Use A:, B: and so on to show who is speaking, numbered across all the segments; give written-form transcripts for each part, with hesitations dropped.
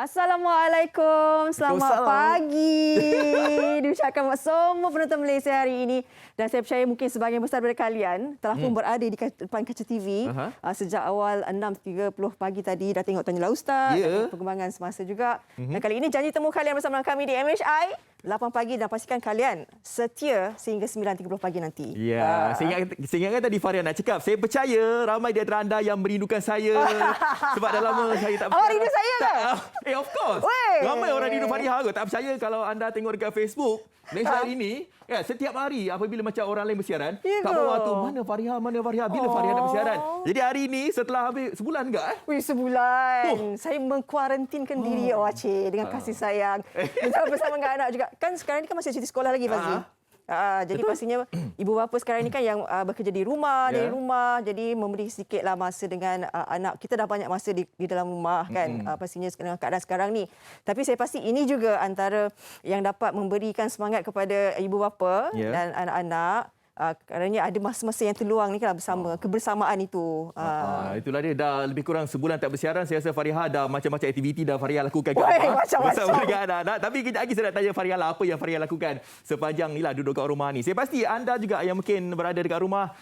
A: Assalamualaikum, selamat pagi. Diucapkan buat semua penonton Malaysia hari ini. Dan saya percaya mungkin sebahagian besar daripada kalian telah pun berada di depan kaca TV sejak awal 6.30 pagi tadi. Dah tengok Tanya Ustaz, dah tengok perkembangan semasa juga. Dan kali ini janji temu kalian bersama kami di MHI 8 pagi dan pastikan kalian setia sehingga 9.30 pagi nanti.
B: Ya, saya ingatkan tadi Faria nak cakap, saya percaya ramai di antara anda yang merindukan saya. Sebab dah lama saya tak
A: Awak rindu saya ke?
B: Of course. Ramai orang rindu Faria ke. Tak percaya kalau anda tengok dekat Facebook, Malaysia hari ini, ya, setiap hari apabila macam orang lain bersiaran, kat bawah tu, mana Faria, bila Faria nak bersiaran. Jadi hari ini setelah habis sebulan enggak?
A: Sebulan. Saya mengkuarantinkan diri Aceh dengan kasih sayang. Bersama dengan anak juga. Kan sekarang ni kan masih cuti sekolah lagi, Fazli. Jadi pastinya ibu bapa sekarang ni kan yang bekerja di rumah, dari rumah. Jadi memberi sedikitlah masa dengan anak. Kita dah banyak masa di dalam rumah kan. Pastinya dengan keadaan sekarang ni. Tapi saya pasti ini juga antara yang dapat memberikan semangat kepada ibu bapa dan anak-anak. Kerana ada masa-masa yang terluang ni kan bersama, kebersamaan itu.
B: Itulah dia, dah lebih kurang sebulan tak bersiaran. Saya rasa Fariha dah macam-macam aktiviti dah Fariha lakukan bersama dengan anak-anak. Tapi kejap lagi saya nak tanya Fariha lah apa yang Fariha lakukan sepanjang ni lah duduk kat rumah ni. Saya pasti anda juga yang mungkin berada dekat rumah,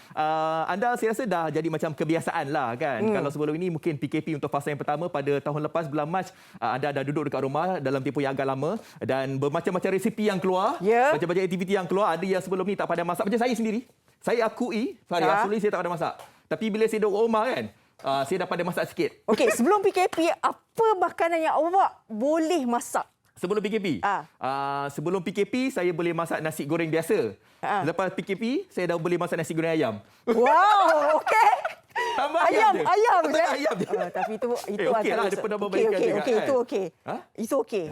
B: anda saya rasa dah jadi macam kebiasaan lah kan. Kalau sebelum ini mungkin PKP untuk fasa yang pertama pada tahun lepas bulan Mac, anda dah duduk dekat rumah dalam tempoh yang agak lama dan bermacam-macam resipi yang keluar, macam-macam aktiviti yang keluar. Ada yang sebelum ni tak pandai masak macam saya sendiri. Saya akui, Faria, sebelum ni saya tak pandai masak. Tapi bila saya duduk rumah kan, saya dah pandai masak sikit. Okey,
A: sebelum PKP, apa makanan yang awak boleh masak?
B: Sebelum PKP? Sebelum PKP, saya boleh masak nasi goreng biasa. Lepas PKP, saya dah boleh masak nasi goreng ayam.
A: Wow, okey. Ayam je.
B: Ayam je.
A: Tapi itu
B: okey lah, ada penambahbaikan juga.
A: Okey, itu okey. Itu okey.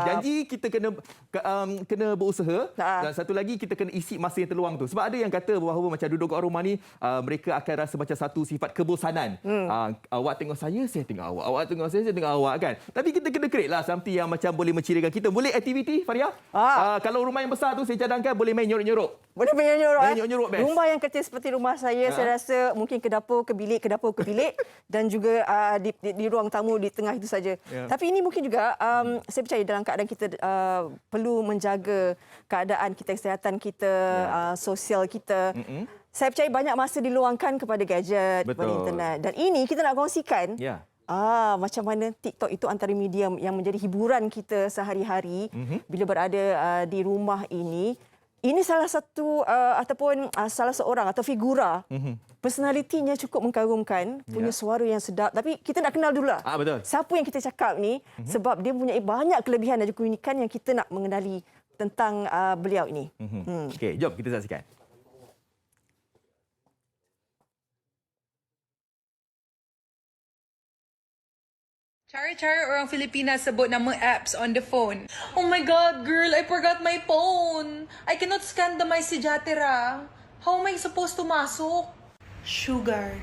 B: Janji kita kena berusaha dan satu lagi kita kena isi masa yang terluang tu. Sebab ada yang kata bahawa macam duduk kat rumah ni mereka akan rasa macam satu sifat kebosanan. Awak tengok saya tengok awak. Awak tengok saya tengok awak kan. Tapi kita kena create lah something yang macam boleh mencirikan kita. Boleh aktiviti Faria? Kalau rumah yang besar tu saya cadangkan boleh main nyorok-nyorok.
A: Boleh main nyorok-nyorok.
B: Best.
A: Rumah yang kecil seperti rumah saya rasa mungkin ke dapur, ke bilik dan juga di ruang tamu di tengah itu saja. Tapi ini mungkin juga saya percaya dalam keadaan kita perlu menjaga keadaan kita, kesihatan kita, sosial kita. Saya percaya banyak masa diluangkan kepada gadget, kepada internet. Dan ini kita nak kongsikan macam mana TikTok itu antara medium yang menjadi hiburan kita sehari-hari bila berada di rumah ini. Ini salah satu ataupun salah seorang atau figura personalitinya cukup mengagumkan, punya suara yang sedap. Tapi kita nak kenal dululah.
B: Betul.
A: Siapa yang kita cakap ni sebab dia mempunyai banyak kelebihan dan juga keunikan yang kita nak mengenali tentang beliau ini.
B: Okey, jom kita saksikan.
C: Cara-cara orang Filipina sebut nama apps on the phone. Oh my God, girl, I forgot my phone. I cannot scan the my Sijatera. How am I supposed to masuk? Sugar,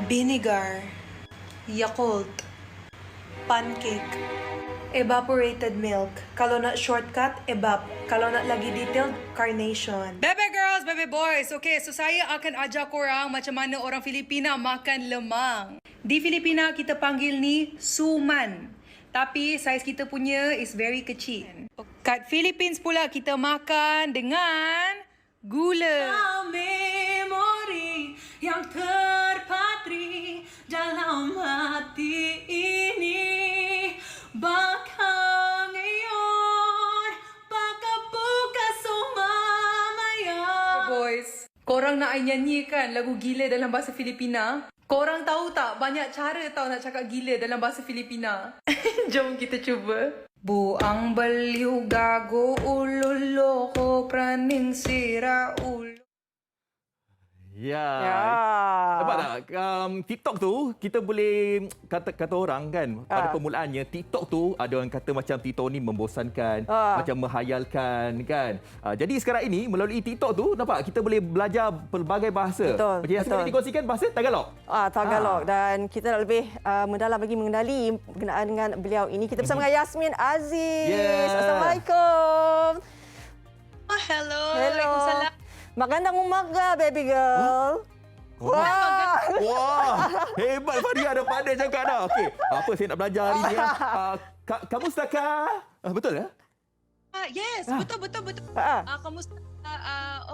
C: vinegar, Yakult, pancake, evaporated milk. Kalau nak shortcut, evap. Kalau nak lagi detailed, carnation. Bebe girls, bebe boys. Okay, so saya akan ajak korang macam mana orang Filipina makan lemang. Di Filipina, kita panggil ni suman. Tapi saiz kita punya is very kecil. Kat Philippines pula, kita makan dengan gula. Memori yang terpatri dalam hati ini. Baka ngayon, baka bukas sumamaya. Boys, korang nak I nyanyikan lagu gila dalam bahasa Filipina? Korang tahu tak, banyak cara tau nak cakap gila dalam bahasa Filipina. Jom kita cuba. Buang baliw, gago, ulo, loko, praning sira, ulo.
B: Nampak tak? TikTok tu kita boleh kata orang kan pada permulaannya TikTok tu ada orang kata macam TikTok ni membosankan, macam menghayalkan kan. Jadi sekarang ini melalui TikTok tu nampak kita boleh belajar pelbagai bahasa. Macam yang sebenarnya dikongsikan bahasa Tagalog.
A: Tagalog dan kita nak lebih mendalam lagi mengenali berkenaan dengan beliau ini. Kita bersama dengan Yasmin Aziz. Assalamualaikum.
C: Hello. Waalaikumsalam.
A: Magandang umaga, baby girl.
B: Wah, hebat Faria ada pandai cakap dah. Okey, apa saya nak belajar hari ni? Kamu setakat? Betul ya?
C: Yes, betul. Kamu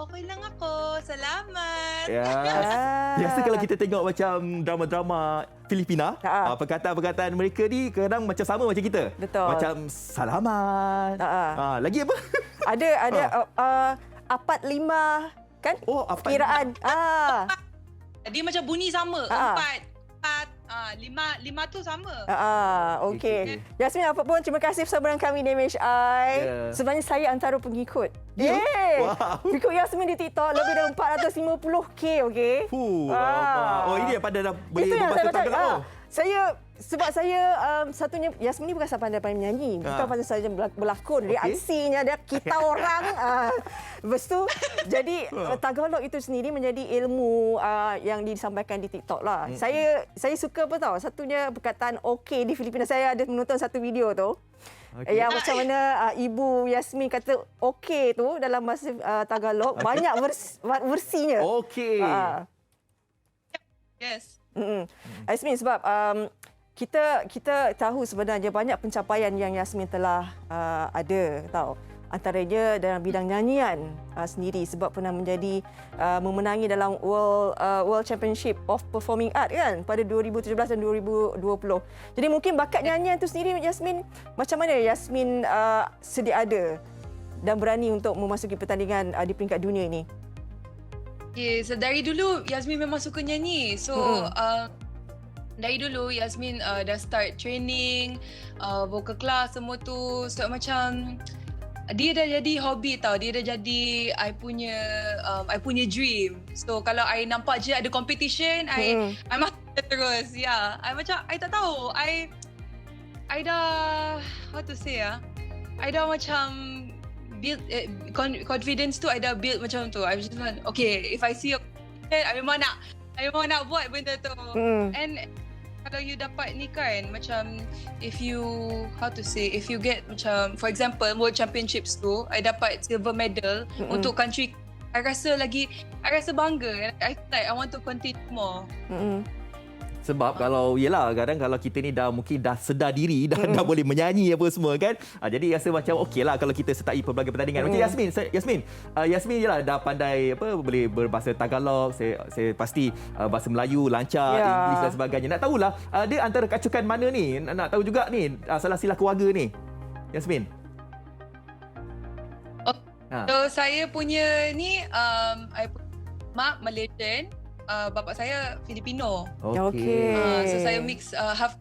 C: okay lang ako. Salamat.
B: Ya. Biasa kalau kita tengok macam drama-drama Filipina, perkataan-perkataan mereka ni kadang macam sama macam kita.
A: Betul.
B: Macam salamat. Lagi apa?
A: Ada apat lima kan?
B: Oh, apat
A: kiraan.
C: Dia macam bunyi sama. 4, 5 tu sama.
A: Okey. Yasmin, apa pun terima kasih bersama dengan kami di MHI. Sebenarnya saya antara pengikut.
B: Wow.
A: Pengikut Yasmin di TikTok lebih dari 450k, okey.
B: Oh, ini yang pada dah boleh
A: berbahasa
B: Tagalog.
A: Sebab saya satunya Yasmin ni bukan pandai menyanyi, bukan pasal saja berlakon, reaksinya dia kita orang. Lepas tu jadi Tagalog itu sendiri menjadi ilmu yang disampaikan di TikTok lah. Saya suka apa tahu, satunya perkataan okey di Filipina. Saya ada menonton satu video tu. Yang macam mana Ibu Yasmin kata okey tu dalam bahasa Tagalog, banyak versinya.
B: Okey.
C: Yes.
A: Yasmin, sebab kita tahu sebenarnya banyak pencapaian yang Yasmin telah ada, tahu. Antaranya dalam bidang nyanyian sendiri, sebab pernah menjadi memenangi dalam World Championship of Performing Art kan pada 2017 dan 2020. Jadi mungkin bakat nyanyian itu sendiri Yasmin, macam mana Yasmin sedia ada dan berani untuk memasuki pertandingan di peringkat dunia ini?
C: Okay, so dari dulu Yasmin memang suka nyanyi. So dari dulu Yasmin dah start training, vocal class semua tu. So macam dia dah jadi hobi tau. Dia dah jadi I punya dream. So kalau I nampak je ada competition, I masuk terus. Yeah, I macam I tak tahu. I dah how to say I dah macam build confidence tu. I dah build macam tu. I just want, okay, if I see a competition, I memang nak buat benda tu. And kalau you dapat ni kan, macam if you get macam for example World Championships tu, I dapat silver medal untuk country, I rasa bangga. I feel like I want to continue more.
B: Sebab kalau kadang kalau kita ni mungkin dah sedar diri, dah boleh menyanyi apa semua kan. Jadi rasa macam okeylah kalau kita sertai pelbagai pertandingan. Macam Yasmin dah pandai boleh berbahasa Tagalog, saya pasti bahasa Melayu lancar, Inggeris dan sebagainya. Nak tahulah dia antara kacukan mana ni? Nak tahu juga ni salah silah keluarga ni. Yasmin.
C: So saya punya ni I punya mak Malaysian, bapa saya Filipino.
A: Okey.
C: So saya mix half.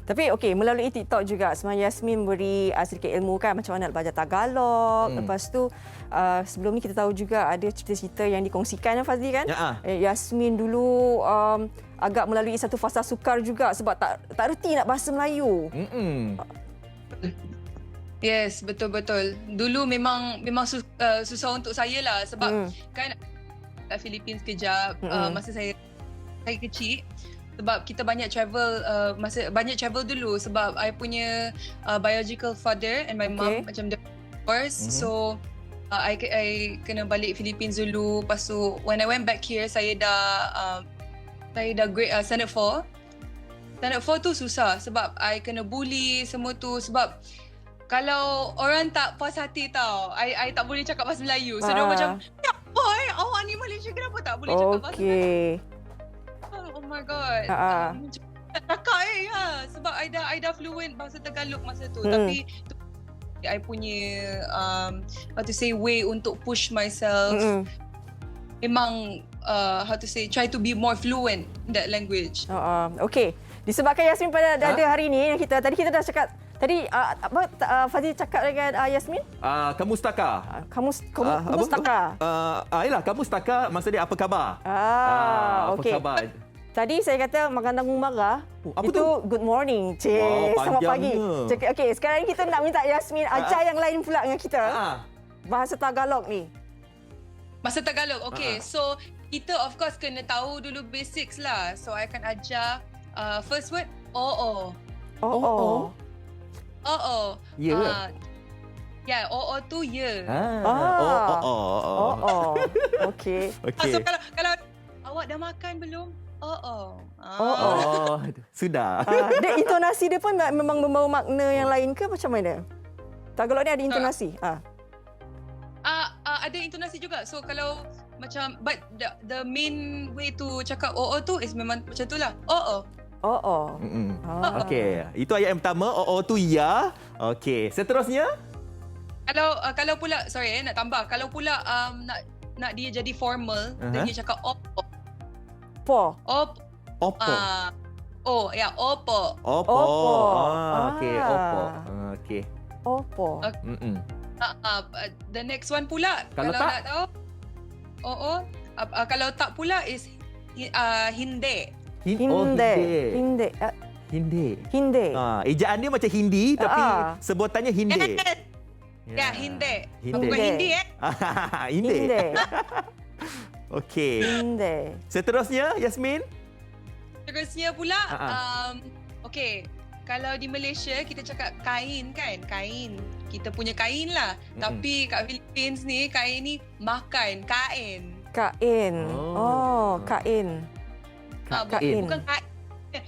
A: Tapi melalui TikTok juga sebenarnya Yasmin beri sedikit ilmu kan macam mana nak belajar Tagalog. Lepas tu sebelum ni kita tahu juga ada cerita-cerita yang dikongsikan Fazli kan. Yasmin dulu agak melalui satu fasa sukar juga sebab tak reti nak bahasa Melayu.
C: Yes, betul. Dulu memang susah untuk saya lah sebab kan kat Philippines kejap masa saya kecil, sebab kita banyak travel dulu sebab I punya biological father and my mom macam divorce. So I kena balik Philippines dulu. Lepas tu when I went back here, saya dah grade standard 4. Standard 4 tu susah sebab I kena bully semua tu, sebab kalau orang tak puas hati tau, I tak boleh cakap bahasa Melayu. So dia macam, boy, awak ni Malaysia kenapa tak boleh cakap bahasa Melayu? Oh my god. Cakap sebab I dah fluent bahasa Tagalog masa tu. Tapi I punya way untuk push myself. Memang try to be more fluent in that language.
A: Okey. Disebabkan Yasmin pada ada hari ni tadi kita dah cakap. Tadi Fazli cakap dengan Yasmin?
B: Kamu setakat.
A: Kamu setakat.
B: Kamu setakat maksudnya apa khabar?
A: Okey.
B: Apa khabar?
A: Tadi saya kata makan tanggung marah.
B: Apa
A: itu
B: tu?
A: Good morning. Selamat pagi. Okey, sekarang kita nak minta Yasmin ajar yang lain pula dengan kita. Bahasa Tagalog ni.
C: Bahasa Tagalog. Okey. So kita of course kena tahu dulu basics lah. So I akan ajar first word oo.
A: Oo.
C: Oo.
B: Ya.
C: Ya, OO tu ya.
A: Oh. Okey.
C: So kalau awak dah makan belum? Oh.
B: Sudah.
A: Dia intonasi dia pun memang membawa makna yang lain ke macam mana? Tagalog ni ada intonasi.
C: Ada intonasi juga. So kalau macam but the main way to cakap OO tu is memang macam tu lah. OO.
B: Okey, itu ayat yang pertama. Tu ya. Okey, seterusnya
C: Kalau pula nak tambah. Kalau pula nak dia jadi formal, then dia cakap opo.
A: Po.
B: Opo.
C: Opo.
B: Okey, opo. Okey.
A: Opo.
C: The next one pula
B: Kalau tak?
C: nak tahu. Kalau tak pula is hindi.
A: Hindi.
B: Ejaan dia macam Hindi tapi sebutannya Hindi.
C: Ya, hindi.
A: Hindi.
C: Bukan Hindi
B: Hindi.
A: Hindi.
B: Okey.
A: Hindi.
B: Seterusnya Yasmin.
C: Terusnya pula okey. Kalau di Malaysia kita cakap kain kan? Kain. Kita punya kain lah. Tapi kat Philippines ni kain ni makan, kain.
A: Kain. Kain.
B: Kain.
C: Bukan kain.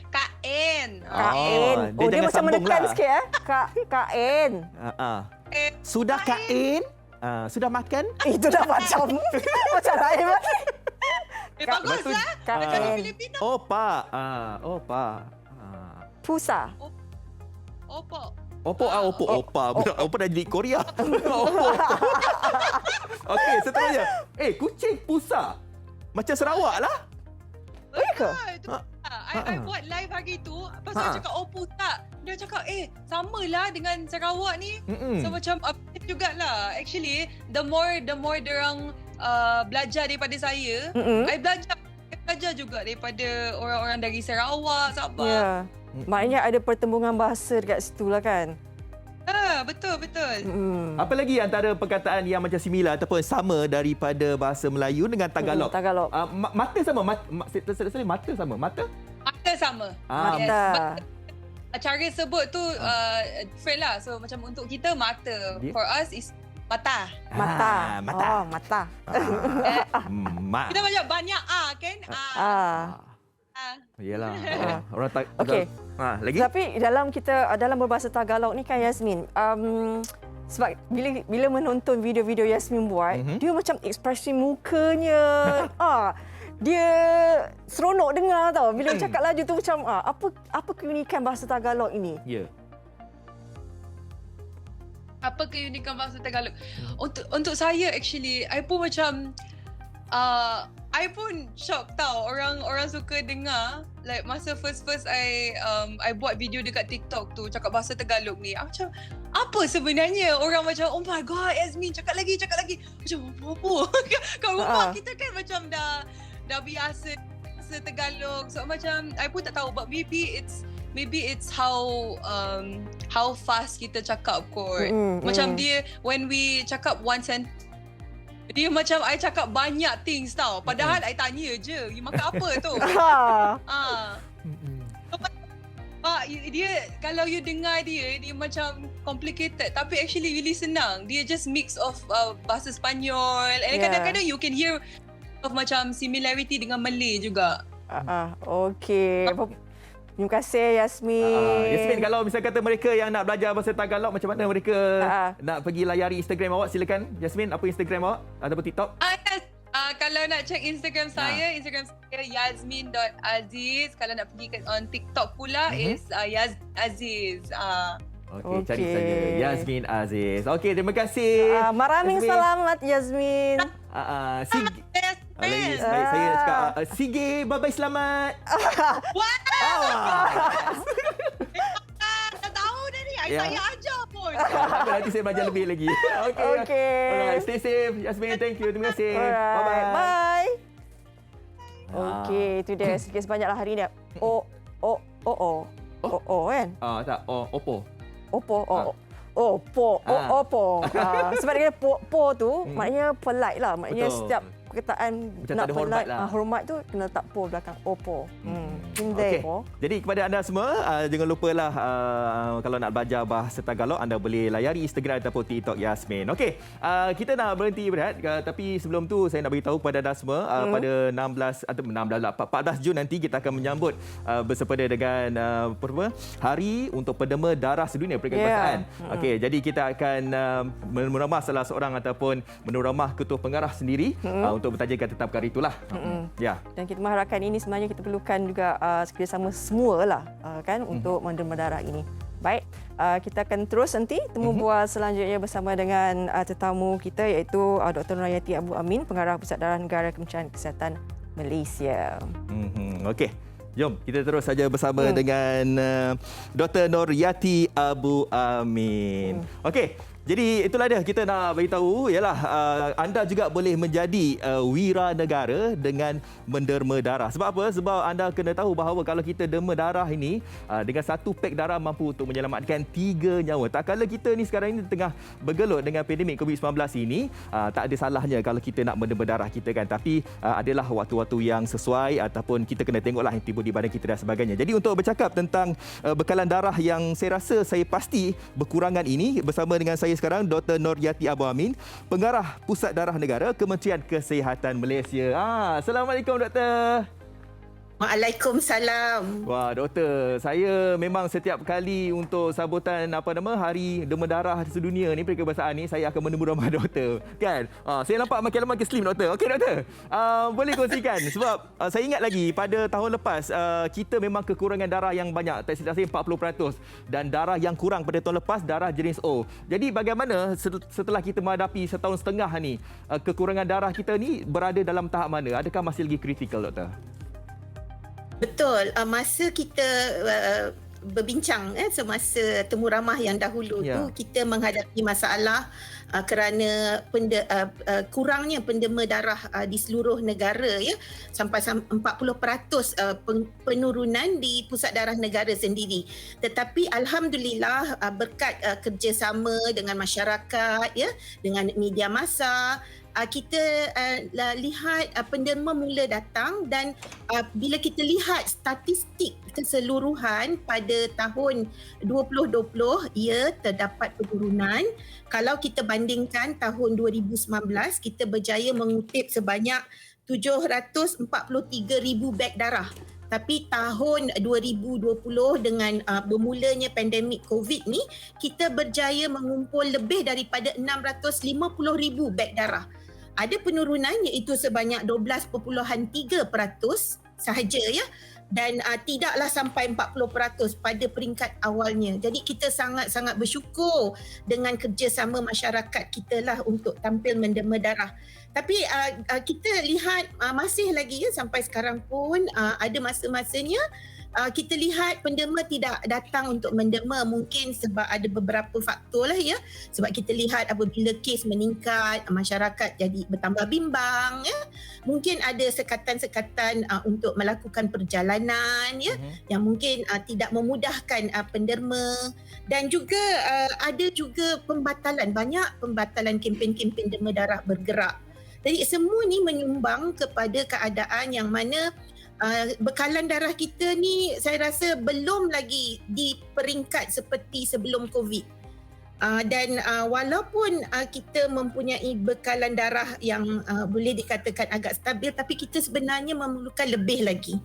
C: Kain.
A: Kain.
B: Dia
A: Dia
B: jangan
A: macam
B: sambung
A: menekan
B: lah.
A: sikit Kain.
B: Sudah kain? Sudah makan?
A: Itu dah macam lain lagi.
C: Bagus lah. Macam orang Filipino.
B: Opa.
A: Pusa.
C: Opo.
B: Opa dah jadi Korea. Opo. Okey, seterusnya. Kucing pusa. Macam Sarawak lah.
A: ke?
C: I buat live hari tu pasal cakap pusa. Dia cakap samalah dengan Sarawak ni. So macam update jugalah. Actually, the more derang belajar daripada saya, I belajar juga daripada orang-orang dari Sarawak, Sabah.
A: Ya. Maknanya ada pertembungan bahasa dekat situ lah kan?
C: Betul.
B: Apa lagi antara perkataan yang macam similar ataupun sama daripada bahasa Melayu dengan Tagalog?
A: Tagalog.
B: Mata sama. Mata sama. Mata?
C: Mata sama.
A: Mata.
C: Cara sebut tu different lah. So macam untuk kita mata. For us is mata.
B: Mata.
A: Mata.
C: Kita macam banyak kan?
B: Yalah. Orang tak.
A: Okey.
B: Lagi?
A: Tapi dalam berbahasa Tagalog ni kan Yasmin, sebab bila menonton video-video Yasmin buat, dia macam ekspresi mukanya, dia seronok dengar tau. Bila cakap laju tu macam apa keunikan bahasa Tagalog ini?
B: Ya.
C: Apa keunikan bahasa Tagalog? Untuk saya actually, I pun macam I pun shock tau orang suka dengar like masa first I buat video dekat TikTok tu cakap bahasa Tagalog ni. Macam apa sebenarnya orang macam oh my god Yasmin cakap lagi macam apa kat rumah kita kan macam dah biasa bahasa Tagalog. So macam I pun tak tahu but maybe it's how fast kita cakap kot. Macam dia when we cakap one sentence dia macam I cakap banyak things tau. Padahal I tanya je, you makan apa tu? Dia kalau you dengar dia macam complicated tapi actually really senang. Dia just mix of bahasa Sepanyol. And kadang-kadang you can hear of macam similarity dengan Malay juga.
A: Okey. Terima kasih Yasmin.
B: Yasmin, kalau misalnya kata mereka yang nak belajar bahasa Tagalog, macam mana mereka nak pergi layari Instagram awak? Silakan. Yasmin, apa Instagram awak ataupun TikTok?
C: Yes. Kalau nak check Instagram saya, Instagram saya yasmin.aziz. Kalau nak pergi on TikTok pula is Aziz.
B: Okey, cari saja Yasmin Aziz. Okey, terima kasih.
A: Maraming selamat Yasmin.
B: Lagi saya nak cakap Sige, bye-bye, selamat.
C: Tak tahu dah ni. Saya ajar pun.
B: Nanti saya belajar lebih lagi.
A: Okey.
B: Alright, stay safe. Yasmin, thank you. Terima kasih.
A: Bye-bye.
B: Bye.
A: Okey, itu dia sikit sebanyaklah hari ni. Kan?
B: Tak, Oppo.
A: Oppo. Oppo. Sebab dia po tu maknanya polite lah. Maknanya
B: betul.
A: Setiap perkataan
B: Macam
A: nak
B: tak ada hormat
A: polite,
B: lah.
A: Hormat tu kena letak po belakang. Oppo.
B: Okey. Jadi kepada anda semua, jangan lupalah kalau nak belajar bahasa Tagalog, anda boleh layari Instagram ataupun TikTok Yasmin. Okey, kita nak berhenti berehat, tapi sebelum tu saya nak beritahu kepada anda semua pada 14 Jun nanti kita akan menyambut bersempena dengan Hari untuk Pendema Darah Sedunia Peringkat Kebangsaan. Okey, jadi kita akan meneramah salah seorang ataupun meneramah ketua pengarah sendiri untuk bertajakan tentang perkara itulah. Ya.
A: Dan kita mengharapkan ini sebenarnya kita perlukan juga kerjasama semualah kan untuk mendema darah ini. Baik, kita akan terus nanti temu bual selanjutnya bersama dengan tetamu kita iaitu Dr. Nurhayati Abu Amin, Pengarah Pusat Darah Negara Kementerian Kesihatan Malaysia.
B: Okey. Jom kita terus saja bersama dengan Dr. Nurhayati Abu Amin. Okey. Jadi itulah dia kita nak beritahu ialah anda juga boleh menjadi wira negara dengan menderma darah. Sebab apa? Sebab anda kena tahu bahawa kalau kita derma darah ini dengan satu pek darah mampu untuk menyelamatkan 3 nyawa. Tak kala kita ni sekarang ini tengah bergelut dengan pandemik COVID-19 ini, tak ada salahnya kalau kita nak menderma darah kita kan. Tapi adalah waktu-waktu yang sesuai ataupun kita kena tengoklah antibodi badan kita dan sebagainya. Jadi untuk bercakap tentang bekalan darah yang saya rasa saya pasti berkurangan ini bersama dengan saya sekarang Dr. Nurhayati Abu Amin, Pengarah Pusat Darah Negara Kementerian Kesihatan Malaysia. Assalamualaikum doktor.
D: Waalaikumsalam.
B: Wah, doktor, saya memang setiap kali untuk sambutan Hari Derma Darah Sedunia ni, Peringkat Kebangsaan ni, saya akan menemu ramah doktor. Kan? Saya nampak makin lama makin slim doktor. Okey doktor. Boleh kongsikan sebab saya ingat lagi pada tahun lepas kita memang kekurangan darah yang banyak, tak silap saya 40%, dan darah yang kurang pada tahun lepas darah jenis O. Jadi bagaimana setelah kita menghadapi setahun setengah ni, kekurangan darah kita ni berada dalam tahap mana? Adakah masih lagi kritikal doktor?
D: Betul. Masa kita berbincang semasa temu ramah yang dahulu tu, kita menghadapi masalah kerana kurangnya pendema darah di seluruh negara ya, sampai 40% penurunan di pusat darah negara sendiri. Tetapi alhamdulillah berkat kerjasama dengan masyarakat ya, dengan media massa, kita lihat penderma mula datang, dan bila kita lihat statistik keseluruhan pada tahun 2020, ia terdapat penurunan. Kalau kita bandingkan tahun 2019, kita berjaya mengutip sebanyak 743,000 beg darah. Tapi tahun 2020 dengan bermulanya pandemik COVID ni, kita berjaya mengumpul lebih daripada 650,000 beg darah. Ada penurunan iaitu sebanyak 12.3% sahaja ya, dan tidaklah sampai 40% pada peringkat awalnya. Jadi kita sangat-sangat bersyukur dengan kerjasama masyarakat kita lah untuk tampil menderma darah. Tapi kita lihat masih lagi ya, sampai sekarang pun ada masa-masanya kita lihat penderma tidak datang untuk menderma, mungkin sebab ada beberapa faktor lah ya. Sebab kita lihat apabila kes meningkat, masyarakat jadi bertambah bimbang ya. Mungkin ada sekatan-sekatan untuk melakukan perjalanan ya, yang mungkin tidak memudahkan penderma, dan juga ada juga pembatalan, banyak pembatalan kempen-kempen derma darah bergerak. Jadi semua ni menyumbang kepada keadaan yang mana bekalan darah kita ni saya rasa belum lagi di peringkat seperti sebelum COVID. Dan walaupun kita mempunyai bekalan darah yang boleh dikatakan agak stabil, tapi kita sebenarnya memerlukan lebih lagi.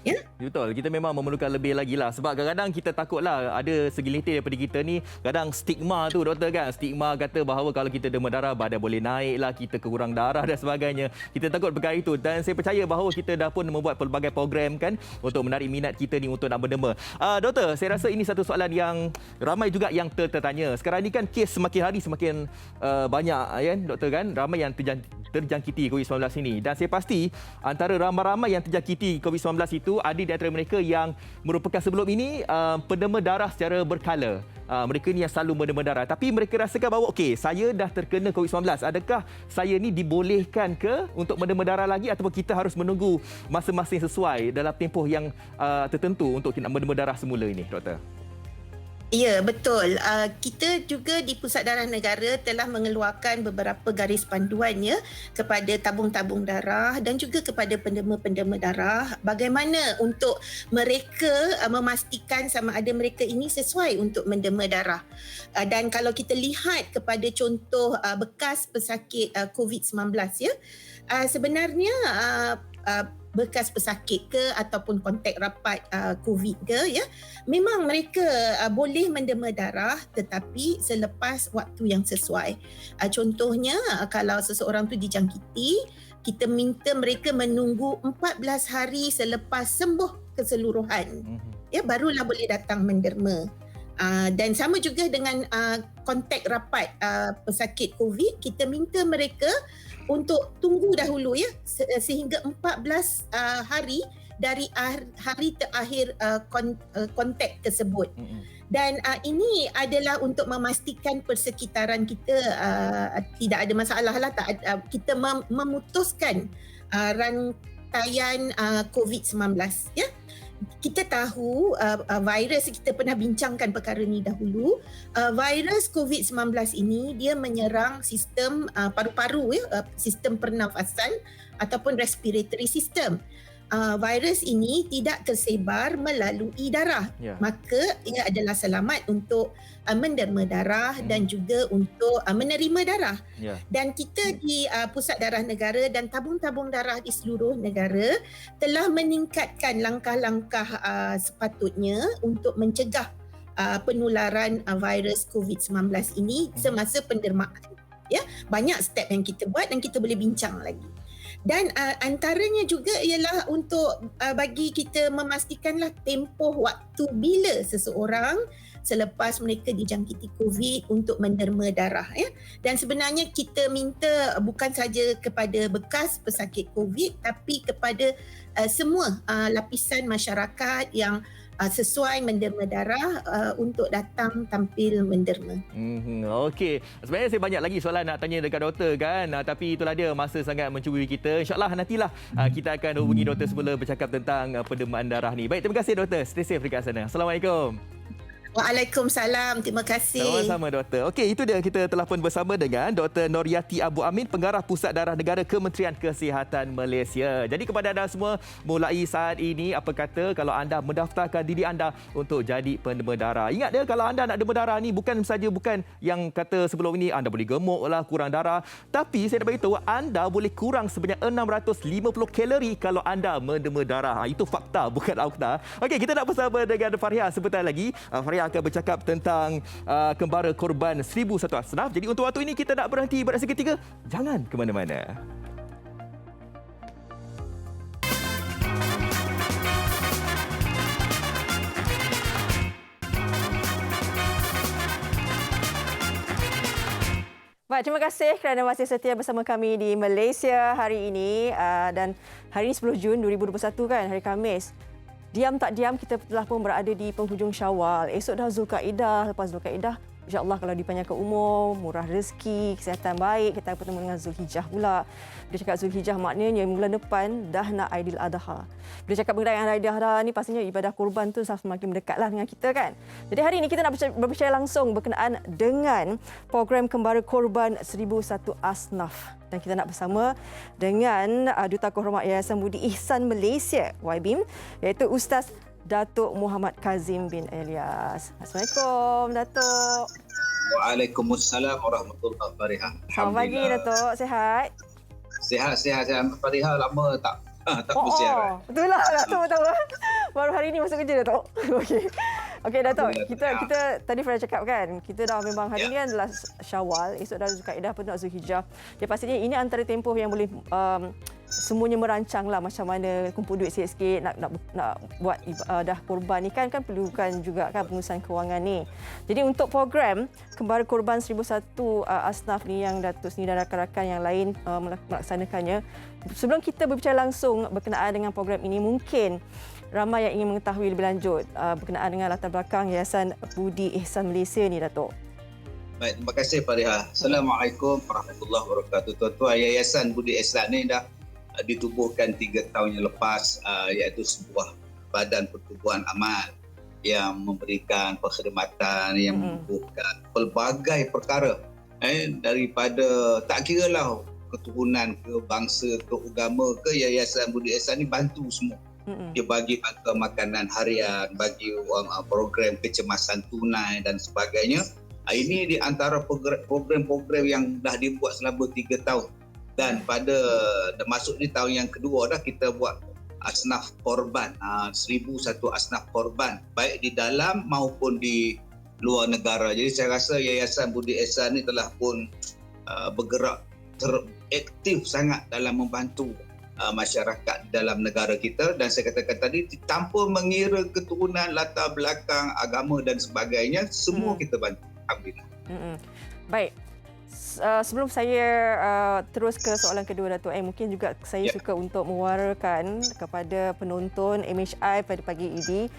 D: Ya?
B: Betul, kita memang memerlukan lebih lagi lah. Sebab kadang-kadang kita takutlah ada segelintir daripada kita ni, kadang stigma tu doktor kan, stigma kata bahawa kalau kita derma darah badan boleh naik lah, kita kurang darah dan sebagainya. Kita takut perkara itu, dan saya percaya bahawa kita dah pun membuat pelbagai program kan untuk menarik minat kita ni untuk nak berderma. Doktor, saya rasa ini satu soalan yang ramai juga yang tertanya. Sekarang ni kan kes semakin hari semakin banyak kan doktor kan, ramai yang terjangkiti COVID-19 ini, dan saya pasti antara ramai-ramai yang terjangkiti COVID-19 itu ada di antara mereka yang merupakan sebelum ini penderma darah secara berkala. Mereka ni yang selalu menderma darah, tapi mereka rasakan bahawa okey, saya dah terkena COVID-19, adakah saya ni dibolehkan ke untuk menderma darah lagi, ataupun kita harus menunggu masa-masa yang sesuai dalam tempoh yang tertentu untuk nak menderma darah semula ini doktor?
D: Ya, betul. Kita juga di Pusat Darah Negara telah mengeluarkan beberapa garis panduan ya kepada tabung-tabung darah dan juga kepada penderma-penderma darah bagaimana untuk mereka memastikan sama ada mereka ini sesuai untuk menderma darah. Dan kalau kita lihat kepada contoh bekas pesakit COVID-19 ya, sebenarnya bekas pesakit ke ataupun kontak rapat COVID ke ya, memang mereka boleh menderma darah tetapi selepas waktu yang sesuai. Contohnya kalau seseorang tu dijangkiti, kita minta mereka menunggu 14 hari selepas sembuh keseluruhan. Ya, barulah boleh datang menderma. Dan sama juga dengan kontak rapat pesakit COVID, kita minta mereka untuk tunggu dahulu ya sehingga 14 hari dari hari terakhir kontak tersebut. Dan ini adalah untuk memastikan persekitaran kita tidak ada masalah lah, kita memutuskan rantaian COVID-19 ya. Kita tahu virus, kita pernah bincangkan perkara ni dahulu. Virus COVID-19 ini dia menyerang sistem paru-paru ya, sistem pernafasan ataupun respiratory system. Virus ini tidak tersebar melalui darah. Maka ia adalah selamat untuk menderma darah dan juga untuk menerima darah. Dan kita di Pusat Darah Negara dan tabung-tabung darah di seluruh negara telah meningkatkan langkah-langkah sepatutnya untuk mencegah penularan virus COVID-19 ini semasa pendermaan. Ya, banyak step yang kita buat dan kita boleh bincang lagi. Dan antaranya juga ialah untuk bagi kita memastikanlah tempoh waktu bila seseorang selepas mereka dijangkiti COVID untuk menderma darah ya. Dan sebenarnya kita minta bukan saja kepada bekas pesakit COVID tapi kepada semua lapisan masyarakat yang sesuai menderma darah untuk datang tampil menderma.
B: Okey. Sebenarnya saya banyak lagi soalan nak tanya dekat doktor kan. Tapi itulah dia, masa sangat mencuburi kita. InsyaAllah nantilah kita akan hubungi doktor semula bercakap tentang pendermaan darah ni. Baik, terima kasih doktor. Stay safe dekat sana. Assalamualaikum.
D: Waalaikumsalam. Terima kasih.
B: Sama-sama doktor. Okey, itu dia, kita telah pun bersama dengan Dr. Noryati Abu Amin, Pengarah Pusat Darah Negara Kementerian Kesihatan Malaysia. Jadi kepada anda semua, mulai saat ini apa kata kalau anda mendaftarkan diri anda untuk jadi penderma darah. Ingat dia, kalau anda nak derma darah ni bukan yang kata sebelum ini anda boleh gemuk lah, kurang darah. Tapi saya nak beritahu anda boleh kurang sebanyak 650 kalori kalau anda menderma darah. Itu fakta, bukan aukta. Okey, kita nak bersama dengan Fariha sebentar lagi. Fariha akan bercakap tentang kembara korban 1001 asnaf. Jadi untuk waktu ini kita nak berhenti berehat seketika. Jangan ke mana-mana.
A: Baik, terima kasih kerana masih setia bersama kami di Malaysia hari ini. Dan hari ini 10 Jun 2021 kan, hari Khamis. Diam tak diam kita telah pun berada di penghujung Syawal. Esok dah Zulkaidah, lepas Zulkaidah insya-Allah kalau dipanjangkan umur, murah rezeki, kesihatan baik, kita bertemu dengan Zulhijjah pula. Bila cakap Zulhijjah maknanya bulan depan dah nak Aidil Adha. Bila cakap mengenai Aidil Adha ni pastinya ibadah kurban tu semakin mendekatlah dengan kita kan. Jadi hari ini kita nak berbicara langsung berkenaan dengan program Kembara Korban 1001 Asnaf. Dan kita nak bersama dengan Duta Kehormat Yayasan Budi Ihsan Malaysia YBIM, iaitu Ustaz Datuk Muhammad Kazim bin Elias. Assalamualaikum Datuk.
E: Waalaikumsalam warahmatullahi wabarakatuh.
A: Selamat pagi Datuk, sihat?
E: Sihat. Fariha lama tak bersiaran.
A: Betul lah Datuk, tahu. Baru hari ini masuk kerja Datuk. Okey Datuk, kita tadi pernah cakap kan, kita dah memang hari ini adalah Syawal, esok dah Zulkaidah, penuh Zulhijjah. Ya pastinya ini antara tempoh yang boleh semuanya merancanglah macam mana kumpul duit sikit-sikit nak buat dah korban ni kan perlukan juga kan pengurusan kewangan ni. Jadi untuk program Kembara Korban 1001 Asnaf ni yang Datuk sendiri dan rakan-rakan yang lain melaksanakannya. Sebelum kita berbicara langsung berkenaan dengan program ini, mungkin ramai yang ingin mengetahui lebih lanjut berkenaan dengan latar belakang Yayasan Budi Ihsan Malaysia ni Datuk.
E: Baik, terima kasih Fariha. Assalamualaikum warahmatullahi wabarakatuh. Tuan-tuan, Yayasan Budi Ihsan ni dah ditubuhkan 3 tahun yang lepas, iaitu sebuah badan pertubuhan amal yang memberikan perkhidmatan, yang membuka pelbagai perkara. Daripada tak kiralah keturunan ke, bangsa ke, agama ke, Yayasan Budi Ihsan ni bantu semua. Dia bagi bantuan makanan harian, bagi program kecemasan tunai dan sebagainya. Ini di antara program-program yang dah dibuat selama 3 tahun. Dan pada masuk di tahun yang kedua dah kita buat asnaf korban, 1,001 asnaf korban baik di dalam maupun di luar negara. Jadi saya rasa Yayasan Budi Ihsan ni telah pun bergerak teraktif sangat dalam membantu masyarakat dalam negara kita, dan saya katakan tadi tanpa mengira keturunan, latar belakang, agama dan sebagainya, semua kita bantu. Alhamdulillah.
A: Baik. Sebelum saya terus ke soalan kedua Dato', mungkin juga saya suka untuk mewarakan kepada penonton MHI pada pagi ini,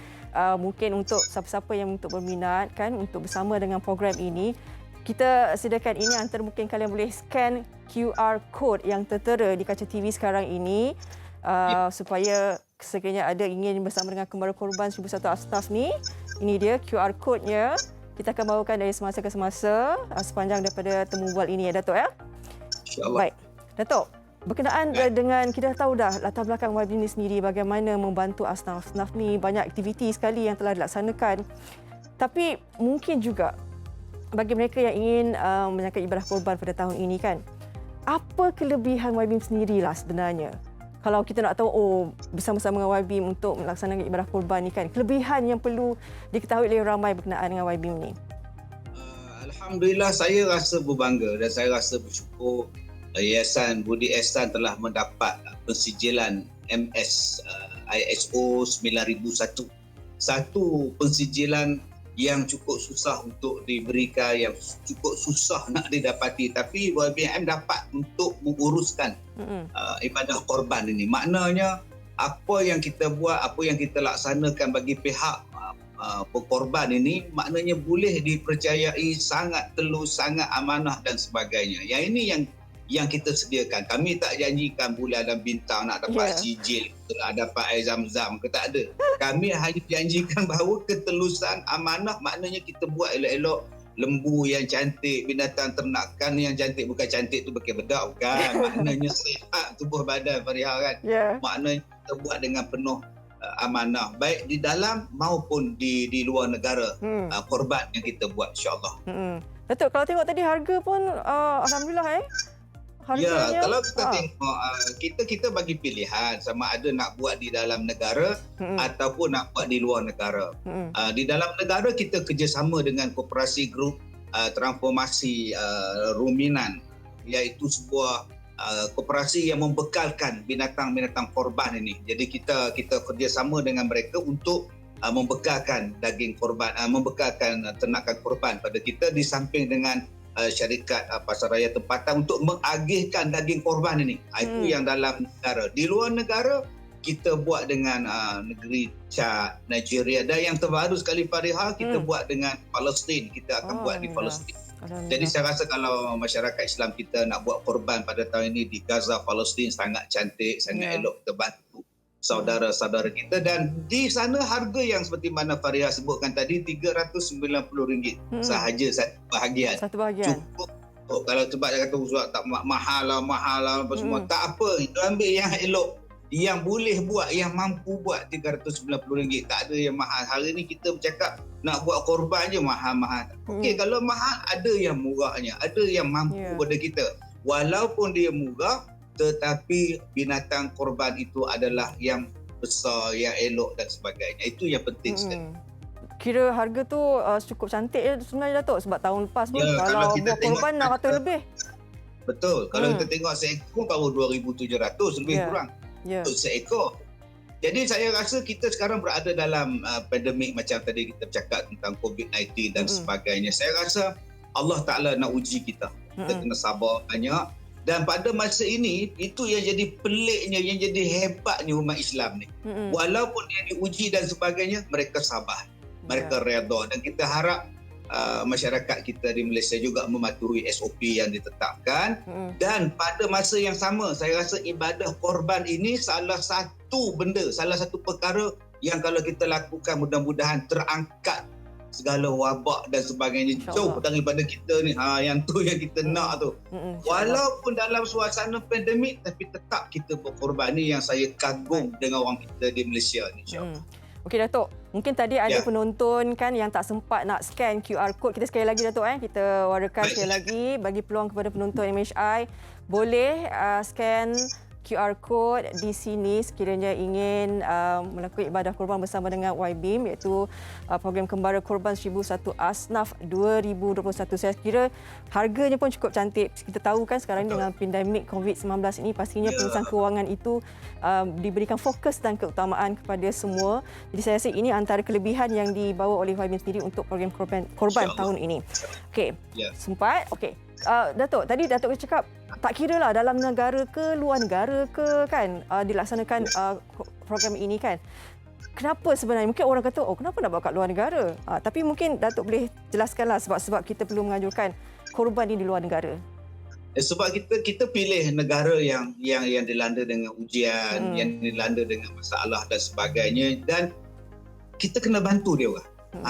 A: mungkin untuk siapa-siapa yang untuk berminat kan untuk bersama dengan program ini, kita sediakan ini antara mungkin kalian boleh scan QR code yang tertera di kaca TV sekarang ini, supaya sekiranya ada ingin bersama dengan kembara korban 1,001 asnaf ni, ini dia QR code-nya. Kita akan bawakan dari semasa ke semasa sepanjang daripada temu bual ini ya Dato' ya.
E: InsyaAllah.
A: Baik. Dato', berkenaan dengan kita tahu dah latar belakang YB ini sendiri, bagaimana membantu asnaf-asnaf ni, banyak aktiviti sekali yang telah dilaksanakan. Tapi mungkin juga bagi mereka yang ingin menyangkut ibadah korban pada tahun ini kan, apa kelebihan YB sendirilah sebenarnya? Kalau kita nak tahu, bersama-sama dengan YBIM untuk melaksanakan ibadah korban ni kan, kelebihan yang perlu diketahui oleh ramai berkenaan dengan YBIM ni.
E: Alhamdulillah, saya rasa berbangga dan saya rasa bersyukur Yayasan Budi Ihsan telah mendapat pensijilan MS ISO 9001. Satu pensijilan yang cukup susah untuk diberikan, yang cukup susah nak didapati, tapi YBM dapat untuk menguruskan ibadah korban ini. Maknanya apa yang kita buat, apa yang kita laksanakan bagi pihak korban ini, maknanya boleh dipercayai, sangat telus, sangat amanah dan sebagainya. Yang ini yang kita sediakan. Kami tak janjikan bulan dan bintang nak dapat sijil, nak dapat air zam-zam ke, tak ada. Kami hanya janjikan bahawa ketelusan, amanah, maknanya kita buat elok-elok, lembu yang cantik, binatang ternakan yang cantik, bukan cantik tu pakai bedak, bukan. Maknanya sihat tubuh badan Fariha kan. Maknanya kita buat dengan penuh amanah, baik di dalam maupun di luar negara. Korban yang kita buat, insya-Allah.
A: Datuk, kalau tengok tadi harga pun alhamdulillah harganya,
E: kalau kita tengok kita bagi pilihan sama ada nak buat di dalam negara ataupun nak buat di luar negara. Di dalam negara kita kerjasama dengan Koperasi Grup Transformasi Ruminan, iaitu sebuah koperasi yang membekalkan binatang-binatang korban ini. Jadi kita kerjasama dengan mereka untuk membekalkan daging korban, membekalkan ternakan korban pada kita, di samping dengan syarikat pasaraya tempatan untuk mengagihkan daging korban ini. Itu yang dalam negara. Di luar negara kita buat dengan negeri Chad, Nigeria, dan yang terbaru sekali Fariha, kita buat dengan Palestin. Kita akan buat di Palestin. Jadi saya rasa kalau masyarakat Islam kita nak buat korban pada tahun ini di Gaza, Palestin, sangat cantik, sangat elok, kita bantu saudara-saudara kita. Dan di sana harga yang seperti mana Fariha sebutkan tadi, RM390 sahaja satu bahagian. Cukup. Kalau sebab dia kata Ustaz tak mahal lah apa semua, tak apa, itu ambil yang elok, yang boleh buat, yang mampu buat. RM390, tak ada yang mahal. Hari ni kita bercakap nak buat korban je mahal-mahal. Okey, kalau mahal ada yang murahnya, ada yang mampu pada kita. Walaupun dia murah, tetapi binatang korban itu adalah yang besar, yang elok dan sebagainya. Itu yang penting sekali.
A: Kira harga tu cukup cantik sebenarnya Datuk, sebab tahun lepas pun kalau buat korban 600 lebih.
E: Betul. Kalau kita tengok seekor baru 2,700 lebih kurang. Untuk seekor. Jadi saya rasa kita sekarang berada dalam pandemik macam tadi kita bercakap tentang COVID-19 dan sebagainya. Saya rasa Allah Ta'ala nak uji kita. Kita kena sabar banyak. Dan pada masa ini, itu yang jadi peliknya, yang jadi hebatnya umat Islam ni. Walaupun dia diuji dan sebagainya, mereka sabar. Mereka redha. Dan kita harap masyarakat kita di Malaysia juga mematuhi SOP yang ditetapkan. Dan pada masa yang sama, saya rasa ibadah korban ini salah satu benda, salah satu perkara yang kalau kita lakukan mudah-mudahan terangkat segala wabak dan sebagainya jauh daripada kita ni. Yang tu yang kita nak tu. Walaupun dalam suasana pandemik tapi tetap kita berkorban. Ni yang saya kagum dengan orang kita di Malaysia ni, insya-Allah.
A: Okey Datuk, mungkin tadi ada penonton kan yang tak sempat nak scan QR code. Kita sekali lagi Datuk kita warakan sekali lagi bagi peluang kepada penonton MHI boleh scan QR code di sini sekiranya ingin melakukan ibadah korban bersama dengan YBIM, iaitu program Kembara Korban 1001 Asnaf 2021. Saya kira harganya pun cukup cantik. Kita tahu kan sekarang dengan pandemik COVID-19 ini pastinya pengurusan kewangan itu diberikan fokus dan keutamaan kepada semua. Jadi saya rasa ini antara kelebihan yang dibawa oleh YBIM sendiri untuk program korban tahun ini. Okey, sempat. Okey. Datuk, tadi Datuk cakap tak kira lah dalam negara ke luar negara ke kan dilaksanakan program ini kan. Kenapa sebenarnya? Mungkin orang kata, kenapa nak bawa kat luar negara? Tapi mungkin Datuk boleh jelaskanlah sebab kita perlu menganjurkan korban ini di luar negara.
E: Sebab kita pilih negara yang dilanda dengan ujian, yang dilanda dengan masalah dan sebagainya, dan kita kena bantu dia orang.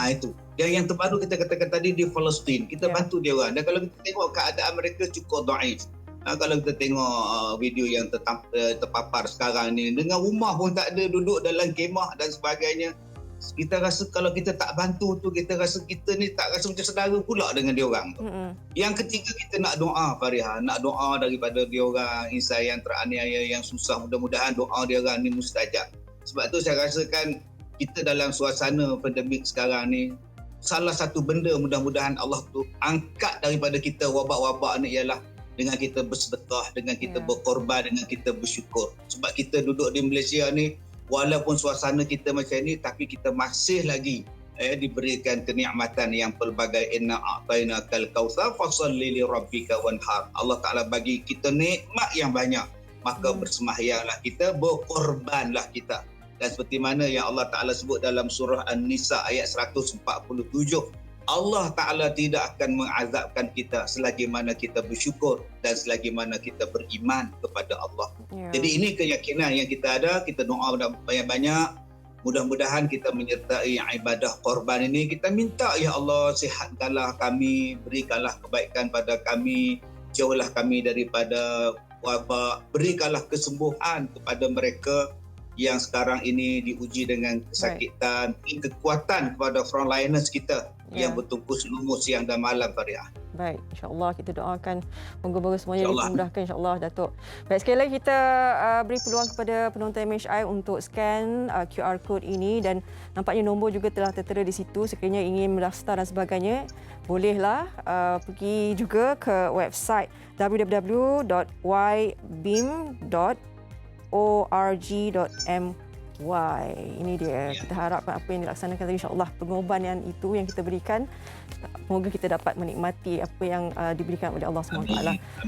E: Itu. Yang terbaru kita katakan tadi di Palestin, kita bantu dia orang. Dan kalau kita tengok keadaan mereka cukup dhaif. Kalau kita tengok video yang terpapar sekarang ni, dengan rumah pun tak ada, duduk dalam kemah dan sebagainya. Kita rasa kalau kita tak bantu tu, kita rasa kita ni tak rasa macam saudara pula dengan dia orang tu. Yang ketiga, kita nak doa, Fariha, nak doa daripada dia orang insan yang teraniaya, yang susah. Mudah-mudahan doa dia orang ni mustajab. Sebab tu saya rasakan kita dalam suasana pandemik sekarang ni, salah satu benda mudah-mudahan Allah tu angkat daripada kita wabak-wabak ni ialah dengan kita bersedekah, dengan kita berkorban, dengan kita bersyukur. Sebab kita duduk di Malaysia ni, walaupun suasana kita macam ni, tapi kita masih lagi diberikan kenikmatan yang pelbagai. Inna a'tainakal kautsar fasalli li rabbika wanhar. Allah Taala bagi kita nikmat yang banyak, maka bersembahyanglah kita, berkorbanlah kita. Dan seperti mana yang Allah Ta'ala sebut dalam surah An-Nisa ayat 147, Allah Ta'ala tidak akan mengazabkan kita selagi mana kita bersyukur dan selagi mana kita beriman kepada Allah. Jadi ini keyakinan yang kita ada, kita doa banyak-banyak. Mudah-mudahan kita menyertai ibadah korban ini. Kita minta, ya Allah, sihatkanlah kami, berikanlah kebaikan pada kami, jauhlah kami daripada wabak, berikanlah kesembuhan kepada mereka yang sekarang ini diuji dengan kesakitan, kekuatan kepada frontliners kita yang bertungkus lumus siang dan malam, Fariha.
A: Baik, insya-Allah kita doakan moga-moga semuanya dimudahkan, insya-Allah, Datuk. Baik, sekali lagi kita beri peluang kepada penonton MHI untuk scan QR code ini, dan nampaknya nombor juga telah tertera di situ. Sekiranya ingin mendaftar dan sebagainya, bolehlah pergi juga ke website www.ybim.org.my. Ini dia. Kita harapkan apa yang dilaksanakan tadi, insya-Allah pengorbanan itu yang kita berikan, semoga kita dapat menikmati apa yang diberikan oleh Allah SWT.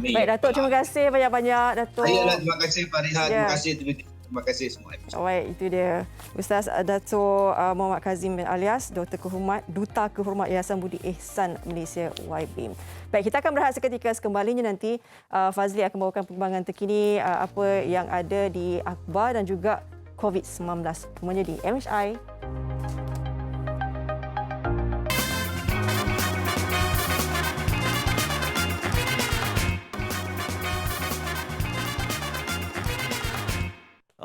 A: Baik, Datuk, terima kasih banyak-banyak, Datuk.
E: Terima kasih, Fariha. Terima kasih. Terima kasih semua.
A: Baik, itu dia Ustaz Datuk Muhammad Kazim alias Duta Kehormat Yayasan Budi Ihsan Malaysia YBIM. Baik, kita akan berehat seketika. Sekembalinya nanti Fazli akan bawakan perkembangan terkini apa yang ada di akhbar dan juga COVID-19. Semuanya di MHI.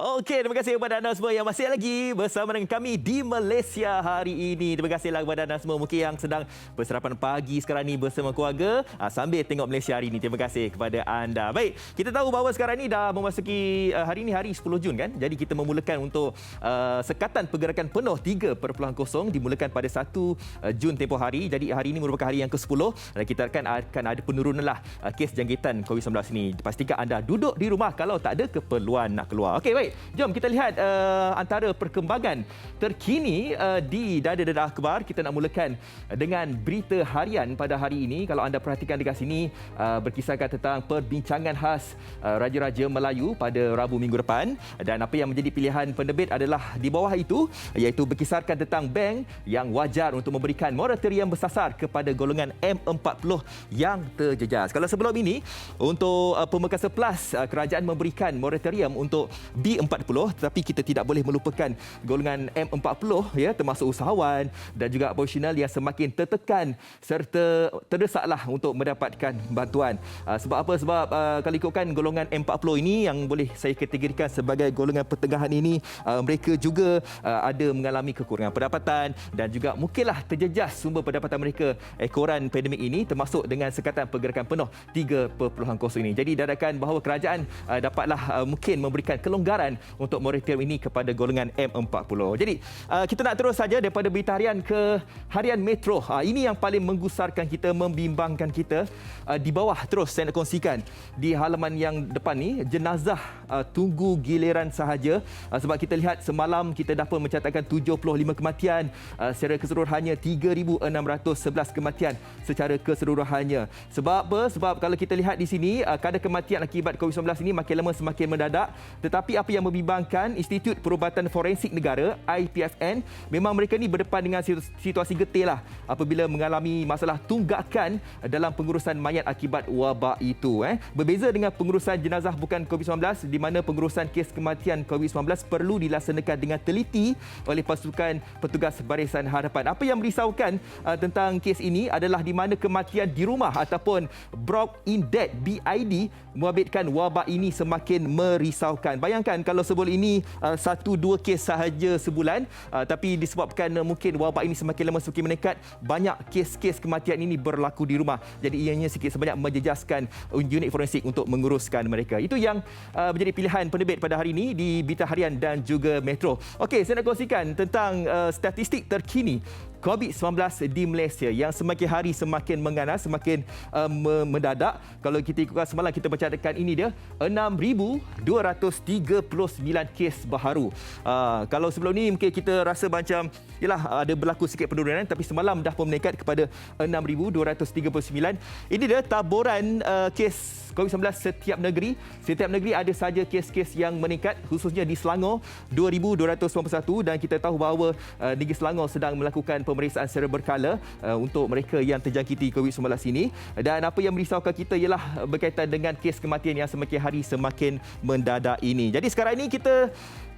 B: Okey, terima kasih kepada anda semua yang masih lagi bersama dengan kami di Malaysia hari ini. Terima kasihlah kepada anda semua mungkin yang sedang bersarapan pagi sekarang ni bersama keluarga sambil tengok Malaysia hari ini. Terima kasih kepada anda. Baik, kita tahu bahawa sekarang ni dah memasuki hari ini hari 10 Jun kan. Jadi kita memulakan untuk sekatan pergerakan penuh 3.0 dimulakan pada 1 Jun tempoh hari. Jadi hari ini merupakan hari yang ke-10 dan kita akan ada penurunan lah kes jangkitan COVID-19 ini. Pastikan anda duduk di rumah kalau tak ada keperluan nak keluar. Okey, baik. Jom kita lihat antara perkembangan terkini di dada-dada akhbar. Kita nak mulakan dengan berita harian pada hari ini. Kalau anda perhatikan dekat sini, berkisarkan tentang perbincangan khas Raja-Raja Melayu pada Rabu minggu depan. Dan apa yang menjadi pilihan penerbit adalah di bawah itu, iaitu berkisarkan tentang bank yang wajar untuk memberikan moratorium bersasar kepada golongan M40 yang terjejas. Kalau sebelum ini, untuk Pemekasan Plus, kerajaan memberikan moratorium untuk B40 M40, tetapi kita tidak boleh melupakan golongan M40 ya, termasuk usahawan dan juga profesional yang semakin tertekan serta terdesaklah untuk mendapatkan bantuan. Sebab apa? Sebab kalau ikutkan golongan M40 ini yang boleh saya kategorikan sebagai golongan pertengahan ini, mereka juga ada mengalami kekurangan pendapatan dan juga mungkinlah terjejas sumber pendapatan mereka ekoran pandemik ini, termasuk dengan sekatan pergerakan penuh 3.0 ini. Jadi dadakan bahawa kerajaan dapatlah mungkin memberikan kelonggaran untuk moratorium ini kepada golongan M40. Jadi kita nak terus saja daripada berita harian ke harian Metro. Ini yang paling menggusarkan kita, membimbangkan kita. Di bawah terus saya nak kongsikan di halaman yang depan ni, jenazah tunggu giliran sahaja. Sebab kita lihat semalam kita dapat mencatatkan 75 kematian, secara keseluruhannya 3,611 kematian secara keseluruhannya. Sebab apa? Sebab kalau kita lihat di sini, kadar kematian akibat COVID-19 ini makin lama semakin mendadak. Tetapi apa yang membimbangkan, Institut Perubatan Forensik Negara IPFN, memang mereka ni berdepan dengan situasi getih lah apabila mengalami masalah tunggakan dalam pengurusan mayat akibat wabak itu. Berbeza dengan pengurusan jenazah bukan COVID-19 di mana pengurusan kes kematian COVID-19 perlu dilaksanakan dengan teliti oleh pasukan petugas Barisan Hadapan. Apa yang merisaukan tentang kes ini adalah di mana kematian di rumah ataupun brought in death BID membabitkan wabak ini semakin merisaukan. Bayangkan kalau sebelum ini 1-2 kes sahaja sebulan, tapi disebabkan mungkin wabak ini semakin lama semakin meningkat, banyak kes-kes kematian ini berlaku di rumah. Jadi ianya sikit sebanyak menjejaskan unit forensik untuk menguruskan mereka. Itu yang menjadi pilihan penerbit pada hari ini di Berita Harian dan juga Metro. Okey, saya nak kongsikan tentang statistik terkini COVID-19 di Malaysia yang semakin hari semakin mengganas, semakin mendadak. Kalau kita ikutkan semalam kita mencatatkan ini dia 6,239 kes baharu. Kalau sebelum ni mungkin kita rasa macam yalah ada berlaku sikit penurunan, tapi semalam dah pun meningkat kepada 6,239. Ini dia taburan kes COVID-19 setiap negeri. Setiap negeri ada saja kes-kes yang meningkat, khususnya di Selangor 2,291, dan kita tahu bahawa negeri Selangor sedang melakukan pemeriksaan secara berkala untuk mereka yang terjangkiti COVID-19 ini. Dan apa yang merisaukan kita ialah berkaitan dengan kes kematian yang semakin hari semakin mendadak ini. Jadi sekarang ini kita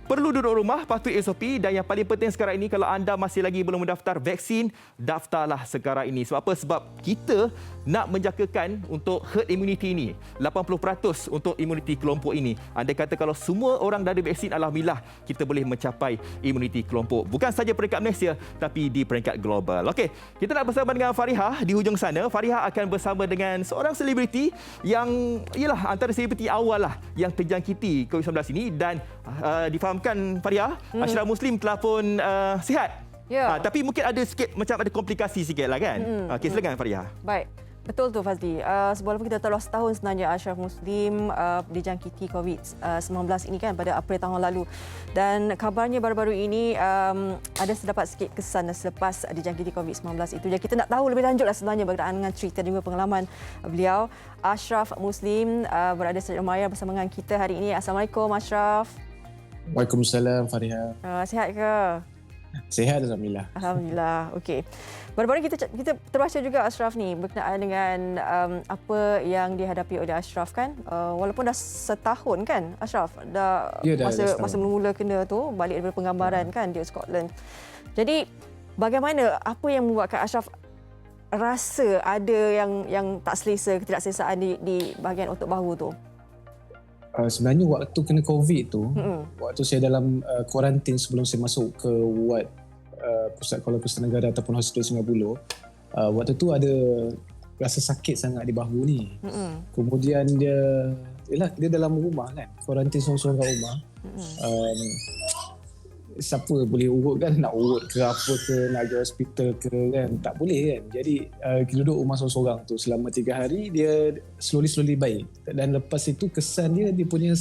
B: perlu duduk rumah, patuhi SOP, dan yang paling penting sekarang ini kalau anda masih lagi belum mendaftar vaksin, daftarlah sekarang ini. Sebab apa? Sebab kita nak menjagakan untuk herd immunity ini, 80% untuk imuniti kelompok ini. Andai kata kalau semua orang dah ada vaksin, alhamdulillah kita boleh mencapai imuniti kelompok. Bukan saja peringkat Malaysia, tapi di peringkat global. Okey, kita nak bersama dengan Farihah di hujung sana. Farihah akan bersama dengan seorang selebriti yang ialah antara selebriti awal lah yang terjangkiti COVID-19 ini, dan difahamkan Farihah, Ashraf Muslim telah pun sihat.
A: Ya.
B: Tapi mungkin ada sikit macam ada komplikasi sikit lah kan. Okey, silakan Farihah.
A: Baik. Betul tu Fazli. Sebelum kita telah setahun sebenarnya Ashraf Muslim dijangkiti COVID-19 ini kan pada April tahun lalu. Dan kabarnya baru-baru ini ada terdapat sikit kesan selepas dijangkiti COVID-19 itu. Jadi kita nak tahu lebih lanjut lah sebenarnya berkaitan dengan cerita dan juga pengalaman beliau. Ashraf Muslim berada secara maya bersama dengan kita hari ini. Assalamualaikum Ashraf.
F: Waalaikumsalam Farihah.
A: Sihat ke?
F: Sihat alhamdulillah.
A: Alhamdulillah. Okey. Baru-baru kita terbaca juga Ashraf ni berkenaan dengan apa yang dihadapi oleh Ashraf kan. Walaupun dah setahun kan Ashraf dah masa mula kena tu balik daripada penggambaran kan di Scotland. Jadi bagaimana, apa yang membuatkan Ashraf rasa ada yang tak selesa, ketidakselesaan di bahagian otot bahu tu?
F: Sebenarnya waktu kena COVID tu, waktu saya dalam kuarantin sebelum saya masuk ke ward Pusat Kepala Negara ataupun Hospital Sungai Buloh, waktu tu ada rasa sakit sangat di bahu ni. Kemudian dia dalam rumah kan, kuarantin seorang-seorang kat rumah. Siapa boleh urut kan, nak urut ke apa ke, nak pergi hospital ke kan, tak boleh kan. Jadi kita duduk rumah seorang-seorang tu selama 3 hari, dia slowly baik. Dan lepas itu kesan dia punya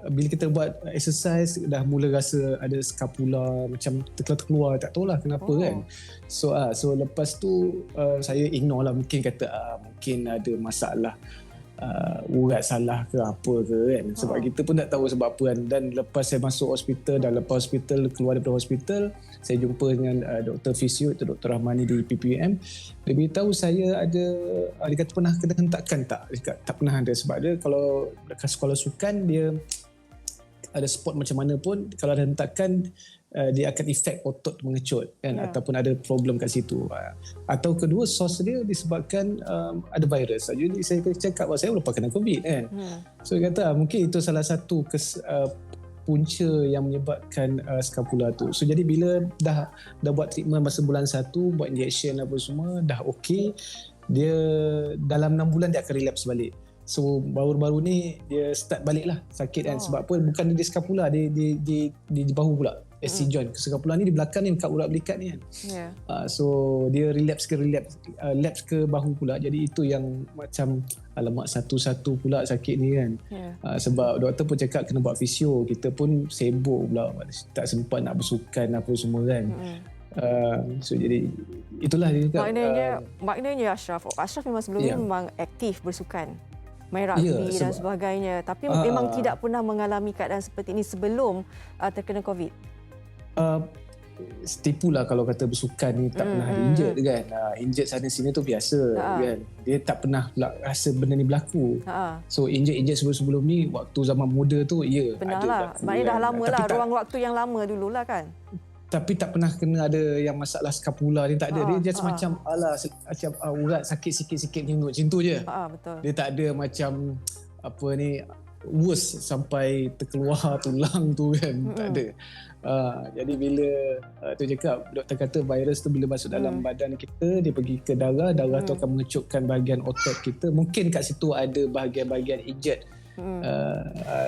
F: bila kita buat exercise dah mula rasa ada scapula macam terkeluar, tak tahulah kenapa kan. So lepas tu saya ignore lah, mungkin kata mungkin ada masalah urat salah ke apa ke kan, sebab kita pun tak tahu sebab apa kan. Dan lepas saya masuk hospital dan lepas hospital, keluar daripada hospital, saya jumpa dengan Dr. Fisio, Dr. Rahmani di PPM. Dia beritahu saya ada, dia kata pernah kena hentakan tak? Dia kata tak pernah ada, sebab dia kalau dekat sekolah sukan dia ada spot macam mana pun, kalau ada hentakan dia akan efek otot mengecut kan, ataupun ada problem kat situ. Atau kedua, sos dia disebabkan ada virus. Jadi saya cakap bahawa saya lepas kena COVID kan. So dia kata mungkin itu salah satu punca yang menyebabkan skapula tu. So jadi bila dah buat treatment masa bulan 1, buat injection apa semua, dah okey, dia dalam 6 bulan dia akan relapse balik. So baru-baru ni dia start balik lah sakit kan. Sebab apa? Bukan di skapula, di bahu pula. SC joint. Skapula ni di belakang ni, dekat urat belikat ni kan. So dia lapse ke bahu pula. Jadi itu yang macam alamak satu-satu pula sakit ni kan. Sebab doktor pun cakap kena buat fisio. Kita pun sibuk pula, tak sempat nak bersukan apa semua kan. So jadi itulah dia cakap.
A: Maknanya Ashraf memang sebelum ni memang aktif bersukan, main rugby dan sebagainya, tapi memang tidak pernah mengalami keadaan seperti ini sebelum terkena COVID.
F: Tipulah kalau kata bersukan ni tak pernah injured kan. Injured sana sini tu biasa kan. Dia tak pernah rasa benda ni berlaku. So injured sebelum ni waktu zaman muda tu
A: pernah
F: ada
A: lah.
F: berlaku.
A: Maknanya dah lama
F: Tapi
A: lah, ruang waktu yang lama dululah kan.
F: Tapi tak pernah kena ada yang masalah skapula ni, tak ada. Dia just macam macam urat sakit sikit-sikit macam tu je.
A: Betul.
F: Dia tak ada macam apa ni worse sampai terkeluar tulang tu kan. Tak ada. Jadi bila tu cakap, doktor kata virus tu bila masuk dalam badan kita, dia pergi ke darah tu akan mengecutkan bahagian otot kita. Mungkin kat situ ada bahagian-bahagian injured,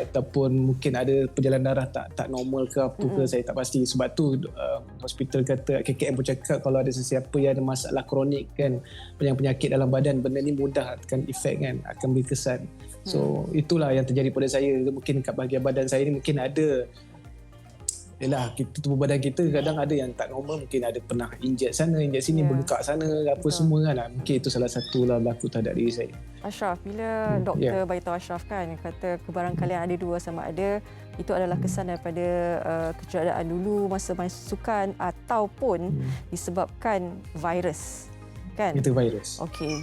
F: ataupun mungkin ada perjalanan darah tak normal ke apa ke, saya tak pasti. Sebab tu hospital kata, KKM pun cakap kalau ada sesiapa yang ada masalah kronik kan, penyakit dalam badan, benda ni mudah akan efek kan, akan berkesan. So itulah yang terjadi pada saya. Mungkin kat bahagian badan saya ni mungkin ada, yelah, tubuh badan kita kadang ada yang tak normal, mungkin ada pernah injek sana, injek sini, bengkak sana, apa semua kan. Mungkin itu salah satu lah berlaku terhadap diri saya.
A: Ashraf, bila doktor beritahu Ashraf kan, kata kebarangkalian ada dua, sama ada itu adalah kesan daripada kecederaan dulu masa main sukan ataupun disebabkan virus kan?
F: Itu virus.
A: Okey.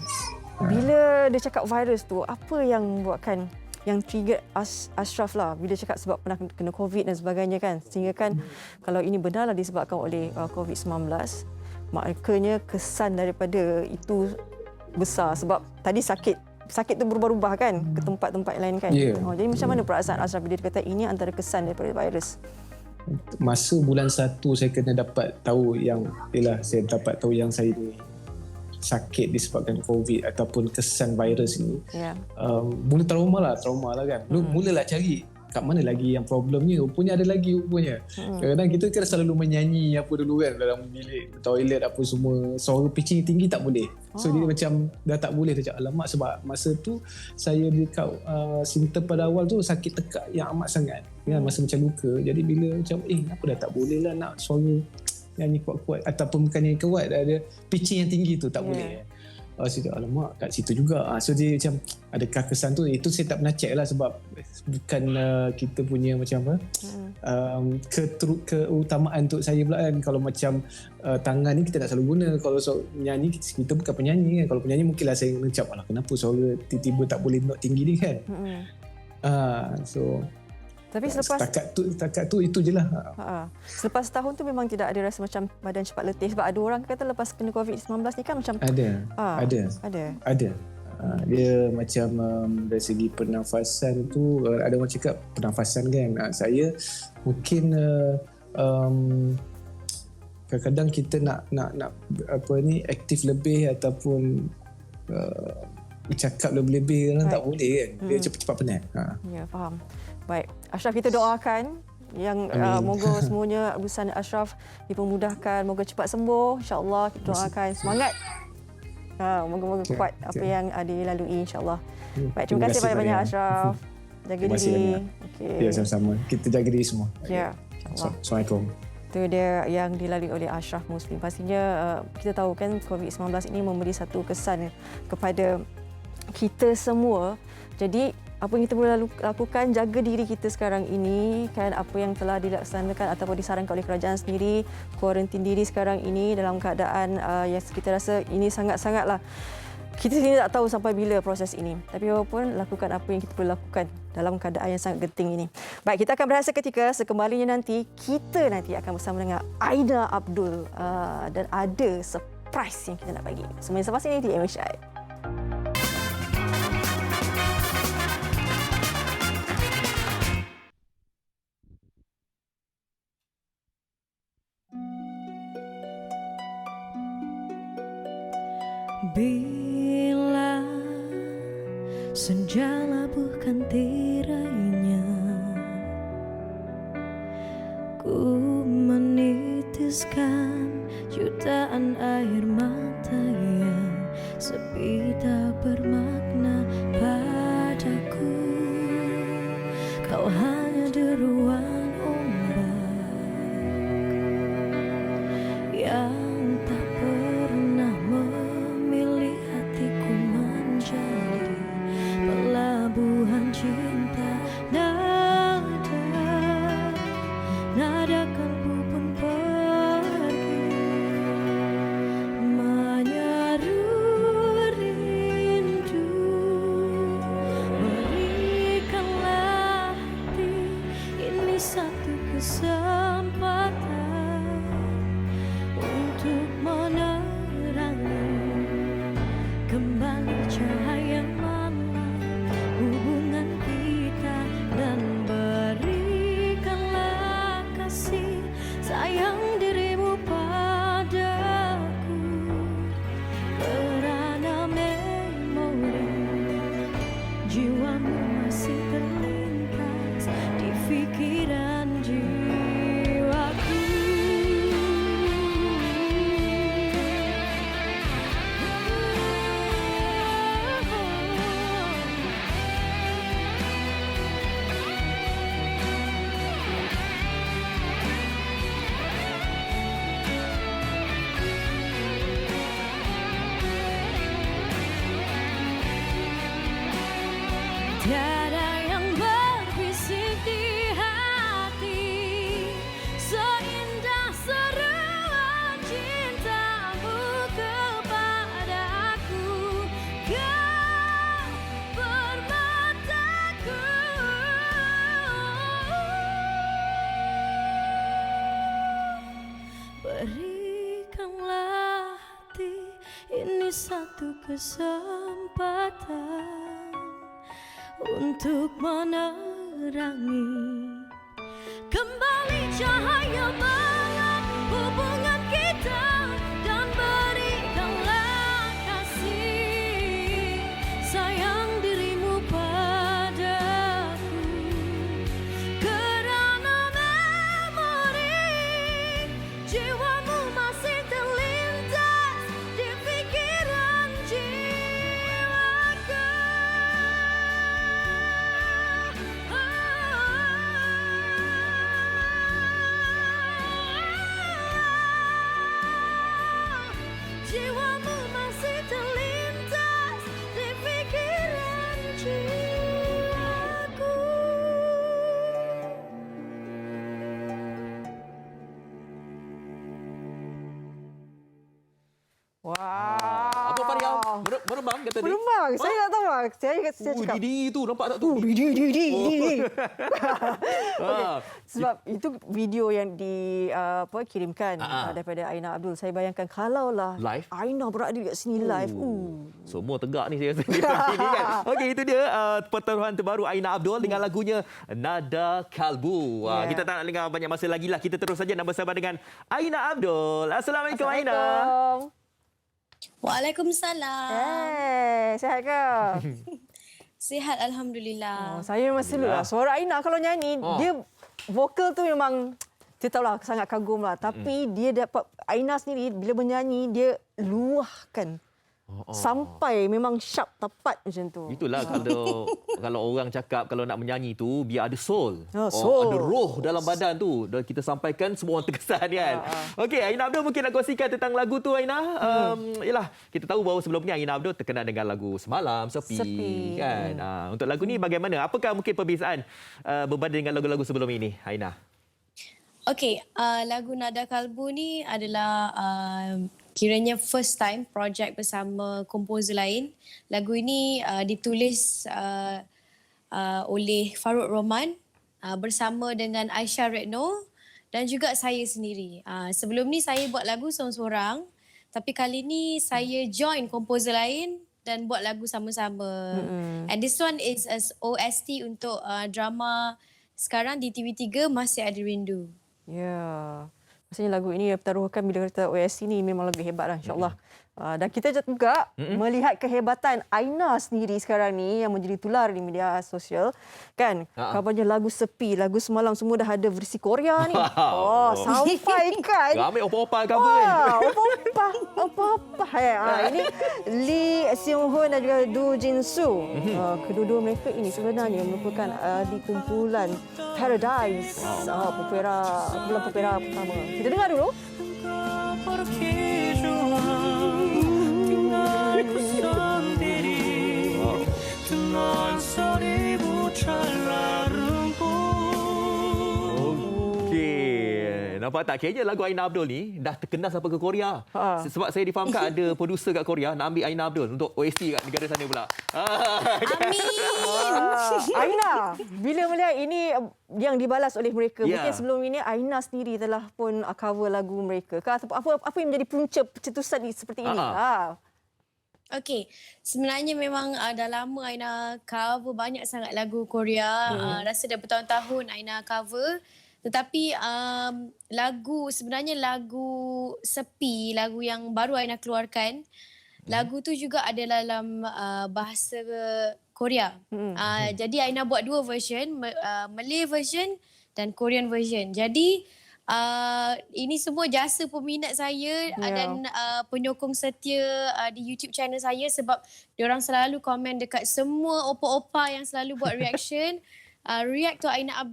A: Bila dia cakap virus tu, apa yang membuatkan yang trigger Ashraf lah bila cakap sebab pernah kena COVID dan sebagainya kan, sehingga kan kalau ini benarlah disebabkan oleh COVID-19, maknanya kesan daripada itu besar. Sebab tadi sakit tu berubah-ubah kan ke tempat-tempat lain kan. Jadi macam mana perasaan Ashraf bila dia kata ini antara kesan daripada virus?
F: Masa bulan 1 saya kena dapat tahu yang, saya dapat tahu yang saya ni sakit disebabkan COVID ataupun kesan virus ni. Mula trauma lah kan. Mulalah cari kat mana lagi yang problemnya. Rupanya ada lagi rupanya. Kadang-kadang kita kan selalu menyanyi apa dulu kan dalam bilik, toilet apa semua. Suara pitching tinggi tak boleh. So dia macam dah tak boleh. Dia cakap alamak, sebab masa tu saya dekat simptom pada awal tu sakit tekak yang amat sangat. Masa macam luka. Jadi bila macam apa dah tak boleh lah nak suara nyanyi kuat-kuat ataupun bukan nyanyi kuat, ada pitching yang tinggi tu tak boleh. Saya cakap alamak kat situ juga. So dia macam adakah kesan tu, itu saya tak pernah check lah sebab bukan kita punya macam apa keutamaan untuk saya pula kan. Kalau macam tangan ni kita nak selalu guna, kalau nyanyi kita bukan penyanyi kan. Kalau penyanyi mungkinlah saya mencap kenapa suara tiba-tiba tak boleh note tinggi ni kan. So
A: tapi
F: setakat tu itu je lah.
A: Selepas tahun tu memang tidak ada rasa macam badan cepat letih, sebab ada orang kata lepas kena COVID-19 ni kan macam ada. Dia macam dari segi pernafasan tu, ada orang cakap pernafasan kan, saya mungkin kadang-kadang kita nak apa ni aktif lebih ataupun bercakap lebih-lebih kan tak boleh kan. Dia cepat-cepat penat. Ya, faham. Baik, Ashraf, kita doakan yang moga semuanya urusan Ashraf dipermudahkan, moga cepat sembuh insya-Allah. Kita doakan semangat. Moga-moga kuat apa yang dilalui insya-Allah. Baik, terima kasih banyak-banyak Ashraf. Jaga diri.
F: Okey. Ya, sama-sama. Kita jaga diri semua.
A: Ya, insya-Allah.
F: Assalamualaikum.
A: Itu dia yang dilalui oleh Ashraf Muslim. Pastinya kita tahu kan COVID-19 ini memberi satu kesan kepada kita semua. Jadi apa yang kita boleh lakukan, jaga diri kita sekarang ini kan, apa yang telah dilaksanakan ataupun disarankan oleh kerajaan sendiri, kuarantin diri sekarang ini dalam keadaan yang kita rasa ini sangat-sangatlah kita sendiri tak tahu sampai bila proses ini. Tapi apapun, lakukan apa yang kita perlu lakukan dalam keadaan yang sangat genting ini. Baik, kita akan berehat seketika. Sekembalinya nanti, kita nanti akan bersama dengan Aina Abdul. Dan ada surprise yang kita nak bagi. Semuanya selepas ini di MHI.
G: Bila senja labuhkan tirainya, ku menitiskan jutaan air mata yang sepi tak bermakna padaku. Kau hanya deruan ombak yang tak pernah memilih hatiku menjadi pelabuhan cinta. Nada kalbu pun pergi menyeru rindu. Berikanlah hati ini satu kesempatan untuk menerangi kembali cahaya malam hubungan kita, dan berikanlah kasih sayang dirimu padaku, kerana memori jiwamu masih terlintas di fikiran jiwaku. Tiada yang berbisik di hati seindah seruan cintamu kepadaku. Kau permataku, berikanlah hati ini satu kesempatan untuk menerangi kembali cahaya malam hubungan kita, dan berikanlah kasih sayang dirimu padaku, kerana memori jiwamu masih terlintas di fikiran jiwaku. Jiwamu masih terlintas di fikiran jiwaku.
A: Wow.
B: Apa Faria? Merembang kata dia?
A: Merembang. Saya tak tahu. Saya cakap.
B: Didi tu nampak tak tu?
A: Didi.
B: Ah.
A: Sebab itu video yang dikirimkan daripada Aina Abdul. Saya bayangkan kalaulah
B: Live?
A: Aina berada kat sini live.
B: Semua tegak ni saya rasa. Ini kan. Okey, itu dia pertaruhan terbaru Aina Abdul dengan lagunya Nada Kalbu.
A: Yeah.
B: Kita tak nak dengar banyak masa lagi lah. Kita terus saja nak bersama dengan Aina Abdul. Assalamualaikum Aina.
A: Assalamualaikum.
H: Waalaikumsalam.
A: Sihat ke?
H: Sihat Alhamdulillah.
A: Saya memang selut lah. Suara Aina kalau nyanyi, dia vokal tu memang, saya tahulah sangat kagum lah. Tapi dia dapat, Aina sendiri bila menyanyi, dia luahkan. Sampai memang sharp, tepat macam tu.
B: Itulah kalau orang cakap kalau nak menyanyi tu biar ada soul.
A: Soul.
B: Ada roh dalam badan tu. Dan kita sampaikan semua orang terkesan kan. Okey, Aina Abdul mungkin nak kongsikan tentang lagu tu Aina. Yalah, kita tahu bahawa sebelum ni Aina Abdul terkenal dengan lagu Semalam Sepi. Kan. Untuk lagu ni bagaimana? Apakah mungkin perbezaan berbanding dengan lagu-lagu sebelum ini Aina?
H: Okey, lagu Nada Kalbu ni adalah kiranya first time projek bersama komposer lain. Lagu ini ditulis oleh Farouk Roman bersama dengan Aisyah Retno dan juga saya sendiri. Sebelum ni saya buat lagu seorang-seorang, tapi kali ni saya join komposer lain dan buat lagu sama-sama. And this one is as OST untuk drama sekarang di TV3 Masih Ada Rindu.
A: Ya. Maksudnya lagu ini pertaruhkan bila kata OST ni memang lagu hebat lah, insyaAllah. Dan kita juga melihat kehebatan Aina sendiri sekarang ni yang menjadi tular di media sosial. Kan? Kabarnya lagu Sepi, lagu Semalam semua dah ada versi Korea ni. Sampai kan.
B: Ramai opa-opa cover kan.
A: Opa-opa. Ini Lee Seung Hoon dan juga Do Jin Soo. Kedua-dua mereka ini sebenarnya merupakan di kumpulan Paradise. Kumpulan opera pertama. Kita dengar dulu.
B: Okey, nampak tak? Kayaknya lagu Aina Abdul ni dah terkenal sampai ke Korea. Sebab saya difahamkan ada producer kat Korea nak ambil Aina Abdul untuk OST kat negara sana pula.
H: Amin.
A: Aina, bila melihat ini yang dibalas oleh mereka, mungkin sebelum ini Aina sendiri telah pun cover lagu mereka. Apa yang menjadi punca pencetusan seperti ini?
H: Okey, sebenarnya memang dah lama Aina cover banyak sangat lagu Korea. Rasa dah bertahun-tahun Aina cover. Tetapi sebenarnya lagu Sepi, lagu yang baru Aina keluarkan, lagu tu juga ada dalam bahasa Korea. Jadi Aina buat dua version, Malay version dan Korean version. Jadi ini semua jasa peminat saya dan penyokong setia di YouTube channel saya sebab diorang selalu komen dekat semua opa-opa yang selalu buat reaction. React to Aina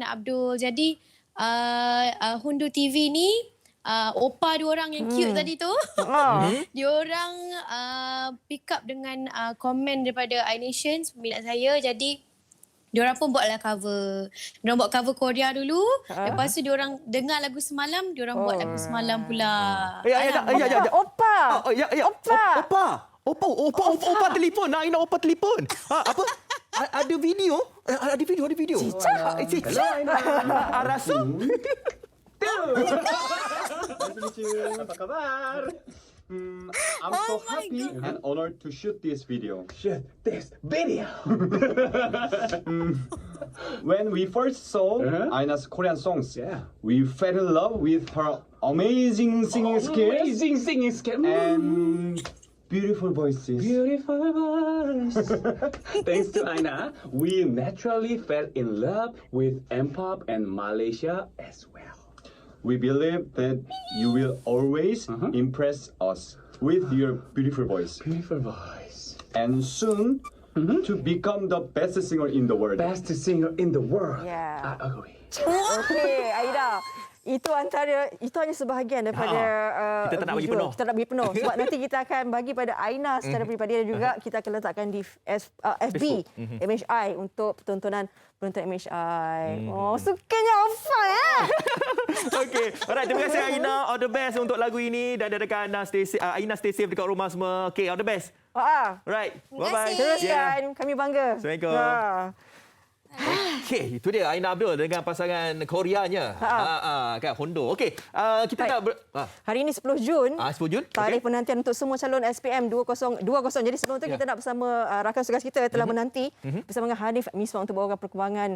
H: Abdul. Jadi Hundu TV ni opa diorang yang cute tadi tu. Diorang pick up dengan komen daripada iNations, peminat saya. Jadi diorang pun buatlah cover. Diorang buat cover Korea dulu. Lepas tu diorang dengar lagu Semalam, diorang buat lagu Semalam pula.
A: Opa.
B: Opa telefon. Aina opa telefon. Apa? Ada video? Ada video. Cicak. Rasul.
I: Apa kabar? I'm so happy and honored to shoot this video. When we first saw Aina's Korean songs, we fell in love with her amazing singing skills. And beautiful voices.
J: Thanks to Aina, we naturally fell in love with M-pop and Malaysia as well.
I: We believe that you will always impress us with your beautiful voice. And soon to become the best singer in the world.
J: Best singer in the world.
A: Yeah.
J: I agree.
A: Okey, Aida. Itu hanya sebahagian daripada
B: kita tak nak bagi penuh.
A: Kita tak bagi penuh sebab nanti kita akan bagi pada Aina secara peribadi dan juga kita akan letakkan di FB MHI untuk pertontonan penonton MHI. Sukanya Ofa ya.
B: Okey. Alright, terima kasih Aina. All the best untuk lagu ini dan dekat Aina stay safe dekat rumah semua. Okay, all the best. Right. Bye-bye.
A: Teruskan. Kami bangga.
B: Assalamualaikum. Okey, itu dia Aina Abdul dengan pasangan Koreanya. Kan Hondo. Okey, kita nak
A: hari ini 10 Jun.
B: 10 Jun.
A: Tarikh penantian untuk semua calon SPM 2020. Jadi sebelum tu kita nak bersama rakan tugas kita telah menanti bersama dengan Hanif Miswak untuk bawakan perkembangan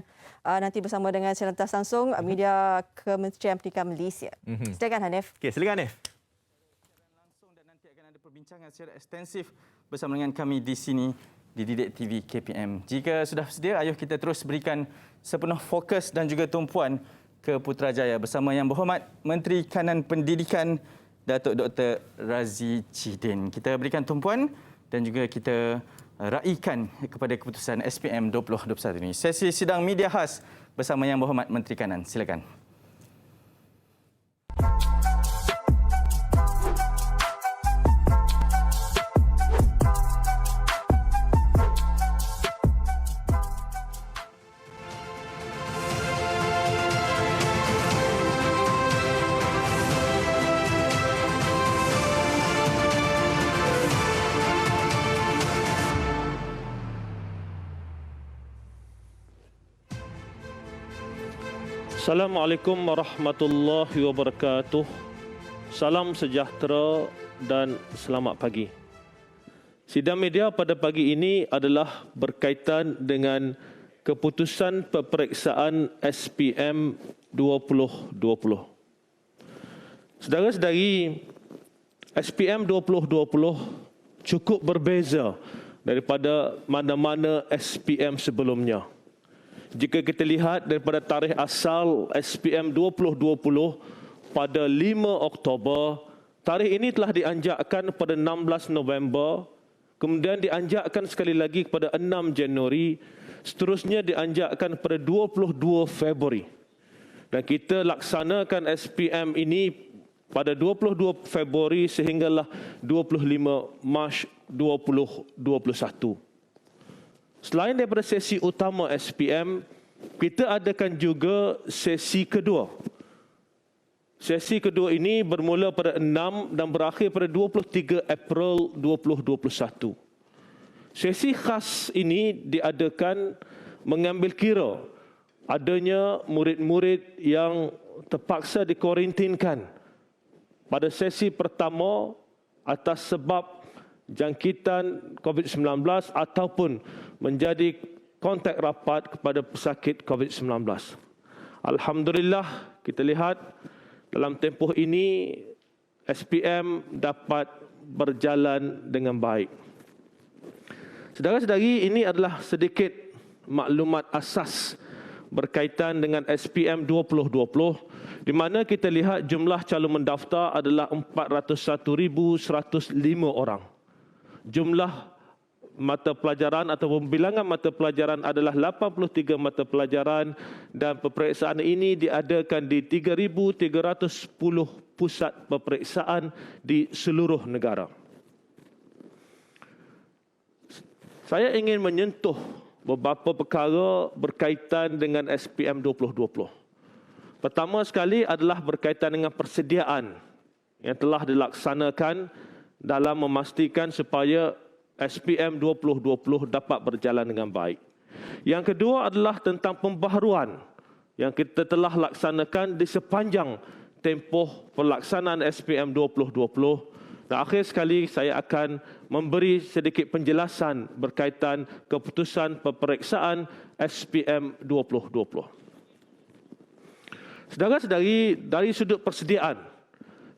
A: nanti bersama dengan serentas langsung media Kementerian Pendidikan Malaysia. Silakan Hanif.
B: Okey, silakan Hanif.
K: Langsung dan nanti akan ada perbincangan secara ekstensif bersama dengan kami di sini di Didik TV KPM. Jika sudah sedia, ayuh kita terus berikan sepenuh fokus dan juga tumpuan ke Putrajaya bersama Yang Berhormat Menteri Kanan Pendidikan Datuk Dr. Razi Chidin. Kita berikan tumpuan dan juga kita raikan kepada keputusan SPM 2021 ini. Sesi sidang media khas bersama Yang Berhormat Menteri Kanan. Silakan.
L: Assalamualaikum warahmatullahi wabarakatuh. Salam sejahtera dan selamat pagi. Sidang media pada pagi ini adalah berkaitan dengan keputusan peperiksaan SPM 2020. Saudara-saudari, SPM 2020 cukup berbeza daripada mana-mana SPM sebelumnya. Jika kita lihat daripada tarikh asal SPM 2020 pada 5 Oktober, tarikh ini telah dianjakkan pada 16 November, kemudian dianjakkan sekali lagi pada 6 Januari, seterusnya dianjakkan pada 22 Februari. Dan kita laksanakan SPM ini pada 22 Februari sehinggalah 25 Mac 2021. Selain daripada sesi utama SPM, kita adakan juga sesi kedua. Sesi kedua ini bermula pada 6 dan berakhir pada 23 April 2021. Sesi khas ini diadakan mengambil kira adanya murid-murid yang terpaksa dikuarantinkan pada sesi pertama atas sebab jangkitan COVID-19 ataupun menjadi kontak rapat kepada pesakit COVID-19. Alhamdulillah, kita lihat dalam tempoh ini SPM dapat berjalan dengan baik. Saudara-saudari, ini adalah sedikit maklumat asas berkaitan dengan SPM 2020 di mana kita lihat jumlah calon mendaftar adalah 401,105 orang. Jumlah mata pelajaran atau bilangan mata pelajaran adalah 83 mata pelajaran dan peperiksaan ini diadakan di 3,310 pusat peperiksaan di seluruh negara. Saya ingin menyentuh beberapa perkara berkaitan dengan SPM 2020. Pertama sekali adalah berkaitan dengan persediaan yang telah dilaksanakan dalam memastikan supaya SPM 2020 dapat berjalan dengan baik. Yang kedua adalah tentang pembaharuan yang kita telah laksanakan di sepanjang tempoh pelaksanaan SPM 2020. Dan akhir sekali saya akan memberi sedikit penjelasan berkaitan keputusan peperiksaan SPM 2020. Saudara-saudari, dari sudut persediaan,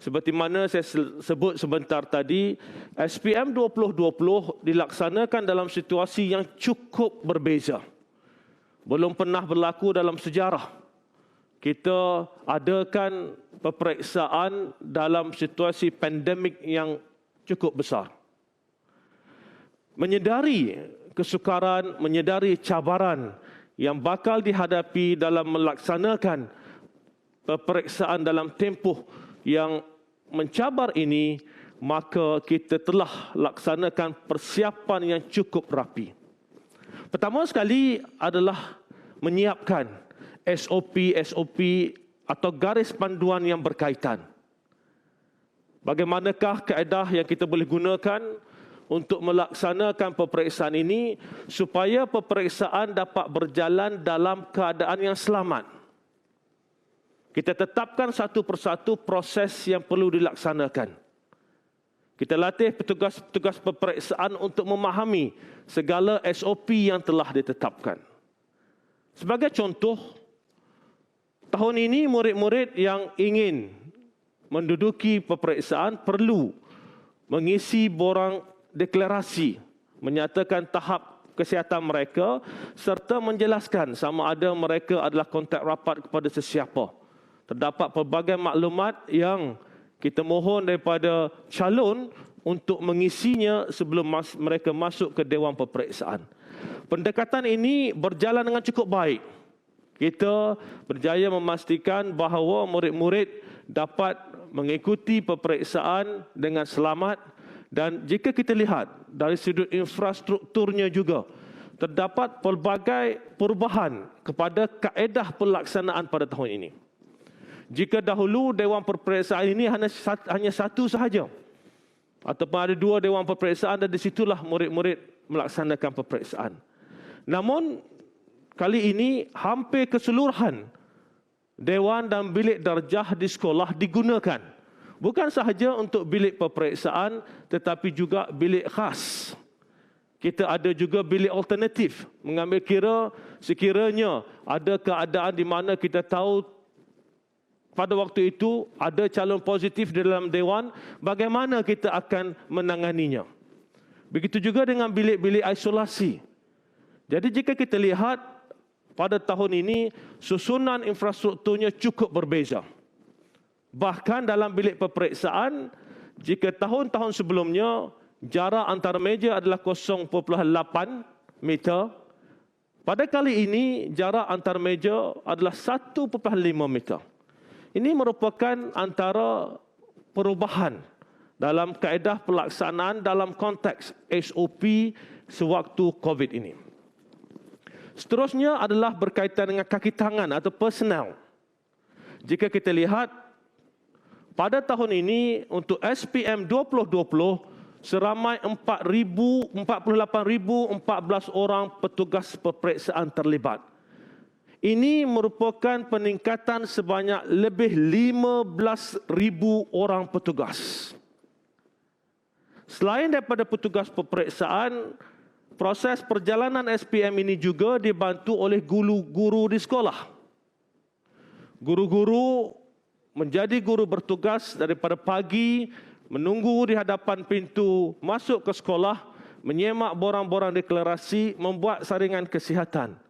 L: seperti mana saya sebut sebentar tadi, SPM 2020 dilaksanakan dalam situasi yang cukup berbeza. Belum pernah berlaku dalam sejarah. Kita adakan peperiksaan dalam situasi pandemik yang cukup besar. Menyedari kesukaran, menyedari cabaran yang bakal dihadapi dalam melaksanakan peperiksaan dalam tempoh yang mencabar ini, maka kita telah laksanakan persiapan yang cukup rapi. Pertama sekali adalah menyiapkan SOP atau garis panduan yang berkaitan. Bagaimanakah kaedah yang kita boleh gunakan untuk melaksanakan peperiksaan ini supaya peperiksaan dapat berjalan dalam keadaan yang selamat. Kita tetapkan satu persatu proses yang perlu dilaksanakan. Kita latih petugas-petugas peperiksaan untuk memahami segala SOP yang telah ditetapkan. Sebagai contoh, tahun ini murid-murid yang ingin menduduki peperiksaan perlu mengisi borang deklarasi menyatakan tahap kesihatan mereka serta menjelaskan sama ada mereka adalah kontak rapat kepada sesiapa. Terdapat pelbagai maklumat yang kita mohon daripada calon untuk mengisinya sebelum mereka masuk ke Dewan Peperiksaan. Pendekatan ini berjalan dengan cukup baik. Kita berjaya memastikan bahawa murid-murid dapat mengikuti peperiksaan dengan selamat dan jika kita lihat dari sudut infrastrukturnya juga, terdapat pelbagai perubahan kepada kaedah pelaksanaan pada tahun ini. Jika dahulu Dewan Peperiksaan ini hanya satu sahaja, ataupun ada dua Dewan Peperiksaan dan di situlah murid-murid melaksanakan peperiksaan. Namun, kali ini hampir keseluruhan dewan dan bilik darjah di sekolah digunakan. Bukan sahaja untuk bilik peperiksaan tetapi juga bilik khas. Kita ada juga bilik alternatif, mengambil kira sekiranya ada keadaan di mana kita tahu pada waktu itu ada calon positif di dalam dewan, bagaimana kita akan menanganinya. Begitu juga dengan bilik-bilik isolasi. Jadi jika kita lihat pada tahun ini susunan infrastrukturnya cukup berbeza. Bahkan dalam bilik peperiksaan, jika tahun-tahun sebelumnya jarak antara meja adalah 0.8 meter, pada kali ini jarak antara meja adalah 1.5 meter. Ini merupakan antara perubahan dalam kaedah pelaksanaan dalam konteks SOP sewaktu COVID ini. Seterusnya adalah berkaitan dengan kaki tangan atau personel. Jika kita lihat, pada tahun ini untuk SPM 2020, seramai 48,014 orang petugas peperiksaan terlibat. Ini merupakan peningkatan sebanyak lebih 15,000 orang petugas. Selain daripada petugas peperiksaan, proses perjalanan SPM ini juga dibantu oleh guru-guru di sekolah. Guru-guru menjadi guru bertugas daripada pagi, menunggu di hadapan pintu masuk ke sekolah, menyemak borang-borang deklarasi, membuat saringan kesihatan.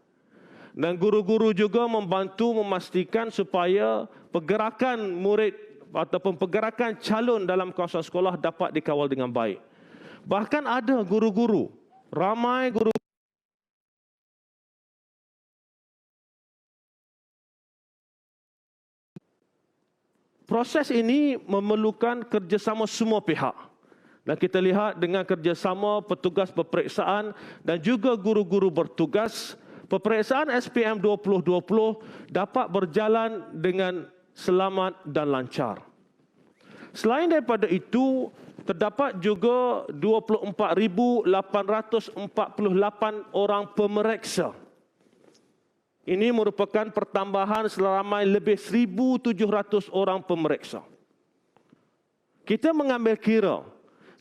L: Dan guru-guru juga membantu memastikan supaya pergerakan murid ataupun pergerakan calon dalam kawasan sekolah dapat dikawal dengan baik. Bahkan ada guru-guru, ramai guru proses ini memerlukan kerjasama semua pihak. Dan kita lihat dengan kerjasama petugas peperiksaan dan juga guru-guru bertugas, peperiksaan SPM 2020 dapat berjalan dengan selamat dan lancar. Selain daripada itu, terdapat juga 24,848 orang pemeriksa. Ini merupakan pertambahan seramai lebih 1,700 orang pemeriksa. Kita mengambil kira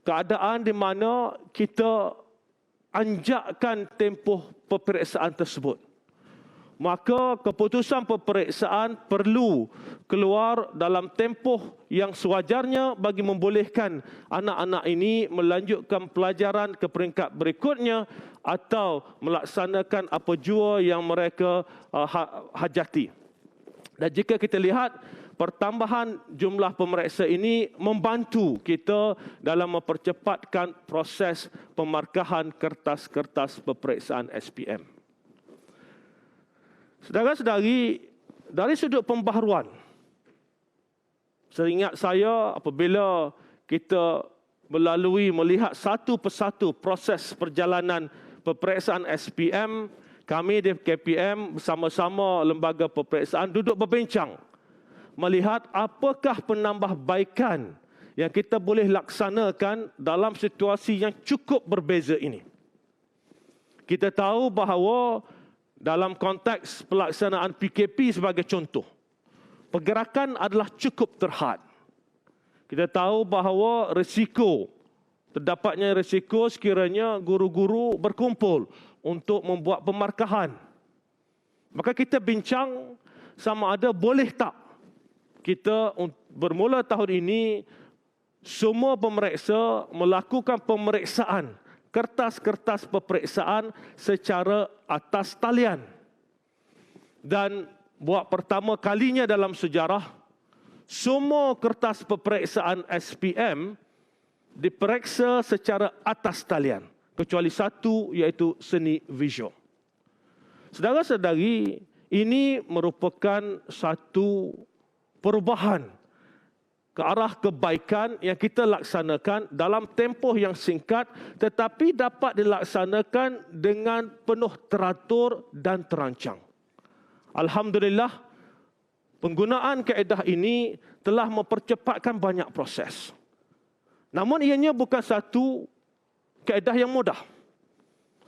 L: keadaan di mana kita anjakkan tempoh peperiksaan tersebut. Maka keputusan peperiksaan perlu keluar dalam tempoh yang sewajarnya bagi membolehkan anak-anak ini melanjutkan pelajaran ke peringkat berikutnya atau melaksanakan apa jua yang mereka hajati. Dan jika kita lihat, pertambahan jumlah pemeriksa ini membantu kita dalam mempercepatkan proses pemarkahan kertas-kertas peperiksaan SPM. Saudara-saudari, dari sudut pembaharuan, seingat saya apabila kita melihat satu persatu proses perjalanan peperiksaan SPM, kami di KPM bersama-sama lembaga peperiksaan duduk berbincang melihat apakah penambahbaikan yang kita boleh laksanakan dalam situasi yang cukup berbeza ini. Kita tahu bahawa dalam konteks pelaksanaan PKP sebagai contoh, pergerakan adalah cukup terhad. Kita tahu bahawa terdapatnya risiko sekiranya guru-guru berkumpul untuk membuat pemarkahan. Maka kita bincang sama ada boleh tak kita bermula tahun ini semua pemeriksa melakukan pemeriksaan kertas-kertas peperiksaan secara atas talian. Dan buat pertama kalinya dalam sejarah, semua kertas peperiksaan SPM diperiksa secara atas talian, kecuali satu iaitu seni visual. Saudara-saudari, ini merupakan satu perubahan ke arah kebaikan yang kita laksanakan dalam tempoh yang singkat tetapi dapat dilaksanakan dengan penuh teratur dan terancang. Alhamdulillah, penggunaan kaedah ini telah mempercepatkan banyak proses. Namun ianya bukan satu kaedah yang mudah.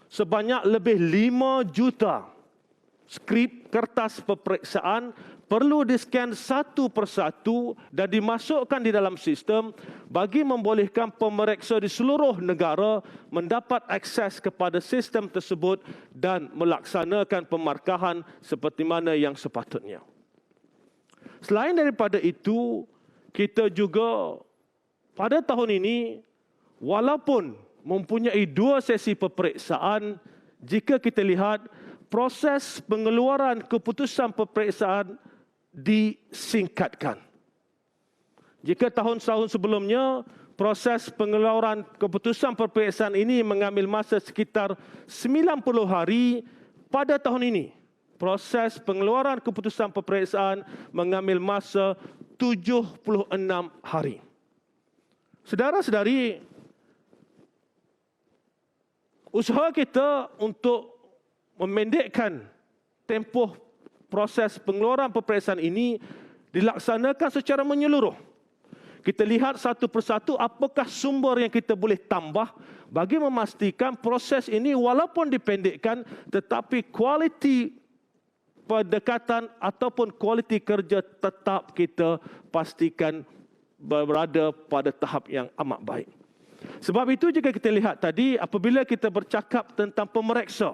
L: Sebanyak lebih 5 juta skrip kertas peperiksaan perlu di-scan satu persatu dan dimasukkan di dalam sistem bagi membolehkan pemeriksa di seluruh negara mendapat akses kepada sistem tersebut dan melaksanakan pemarkahan seperti mana yang sepatutnya. Selain daripada itu, kita juga pada tahun ini, walaupun mempunyai 2 sesi peperiksaan, jika kita lihat proses pengeluaran keputusan peperiksaan disingkatkan. Jika tahun-tahun sebelumnya, proses pengeluaran keputusan peperiksaan ini mengambil masa sekitar 90 hari, pada tahun ini, proses pengeluaran keputusan peperiksaan mengambil masa 76 hari. Saudara-saudari, usaha kita untuk memendekkan tempoh proses pengeluaran peperiksaan ini dilaksanakan secara menyeluruh. Kita lihat satu persatu apakah sumber yang kita boleh tambah bagi memastikan proses ini walaupun dipendekkan tetapi kualiti pendekatan ataupun kualiti kerja tetap kita pastikan berada pada tahap yang amat baik. Sebab itu jika kita lihat tadi, apabila kita bercakap tentang pemeriksa,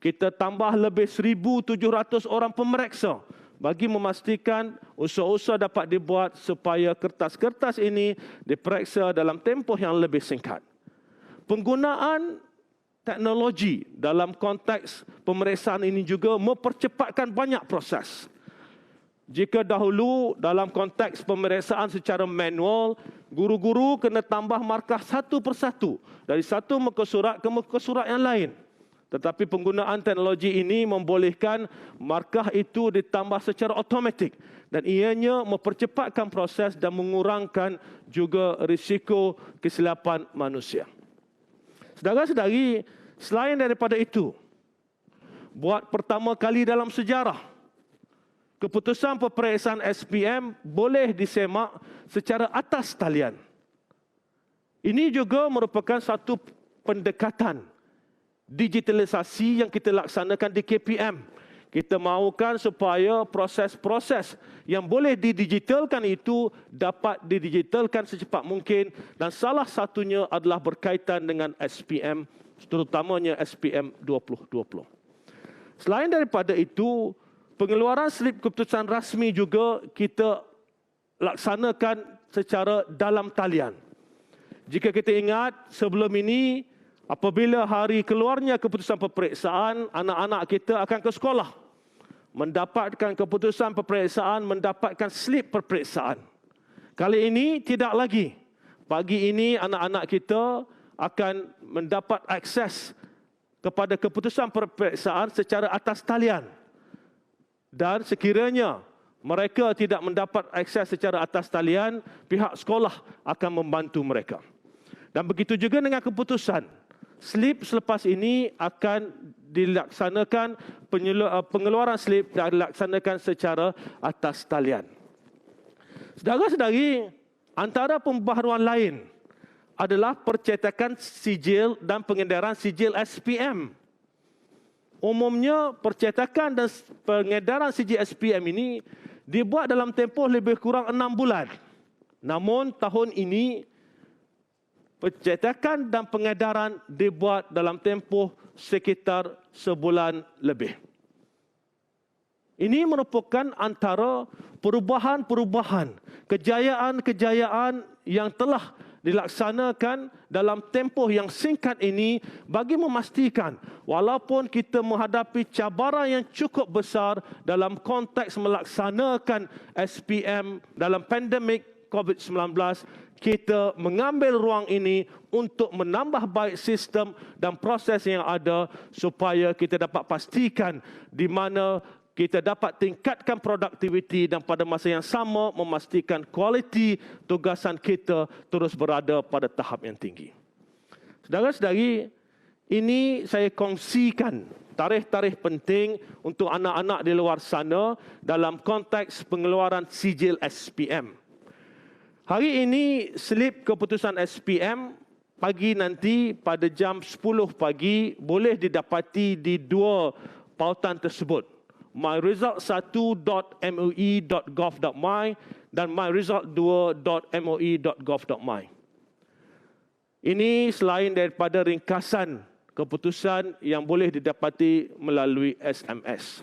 L: kita tambah lebih 1,700 orang pemeriksa bagi memastikan usaha-usaha dapat dibuat supaya kertas-kertas ini diperiksa dalam tempoh yang lebih singkat. Penggunaan teknologi dalam konteks pemeriksaan ini juga mempercepatkan banyak proses. Jika dahulu dalam konteks pemeriksaan secara manual, guru-guru kena tambah markah satu persatu dari satu muka surat ke muka surat yang lain. Tetapi penggunaan teknologi ini membolehkan markah itu ditambah secara automatik dan ianya mempercepatkan proses dan mengurangkan juga risiko kesilapan manusia. Saudara-saudari, selain daripada itu, buat pertama kali dalam sejarah, keputusan peperiksaan SPM boleh disemak secara atas talian. Ini juga merupakan satu pendekatan digitalisasi yang kita laksanakan di KPM. Kita mahukan supaya proses-proses yang boleh didigitalkan itu dapat didigitalkan secepat mungkin dan salah satunya adalah berkaitan dengan SPM, terutamanya SPM 2020. Selain daripada itu, pengeluaran slip keputusan rasmi juga kita laksanakan secara dalam talian. Jika kita ingat sebelum ini, apabila hari keluarnya keputusan peperiksaan, anak-anak kita akan ke sekolah. Mendapatkan keputusan peperiksaan, mendapatkan slip peperiksaan. Kali ini tidak lagi. Pagi ini anak-anak kita akan mendapat akses kepada keputusan peperiksaan secara atas talian. Dan sekiranya mereka tidak mendapat akses secara atas talian, pihak sekolah akan membantu mereka. Dan begitu juga dengan keputusan. Slip selepas ini akan dilaksanakan, pengeluaran slip dilaksanakan secara atas talian. Saudara-saudari, antara pembaharuan lain adalah percetakan sijil dan pengedaran sijil SPM. Umumnya, percetakan dan pengedaran sijil SPM ini dibuat dalam tempoh lebih kurang 6 bulan. Namun, tahun ini, percetakan dan pengedaran dibuat dalam tempoh sekitar sebulan lebih. Ini merupakan antara perubahan-perubahan, kejayaan-kejayaan yang telah dilaksanakan dalam tempoh yang singkat ini bagi memastikan walaupun kita menghadapi cabaran yang cukup besar dalam konteks melaksanakan SPM dalam pandemik COVID-19, kita mengambil ruang ini untuk menambah baik sistem dan proses yang ada supaya kita dapat pastikan di mana kita dapat tingkatkan produktiviti dan pada masa yang sama memastikan kualiti tugasan kita terus berada pada tahap yang tinggi. Saudara-saudari, ini saya kongsikan tarikh-tarikh penting untuk anak-anak di luar sana dalam konteks pengeluaran sijil SPM. Hari ini slip keputusan SPM pagi nanti pada jam 10 pagi boleh didapati di 2 pautan tersebut. myresult1.moi.gov.my dan myresult2.moi.gov.my. Ini selain daripada ringkasan keputusan yang boleh didapati melalui SMS.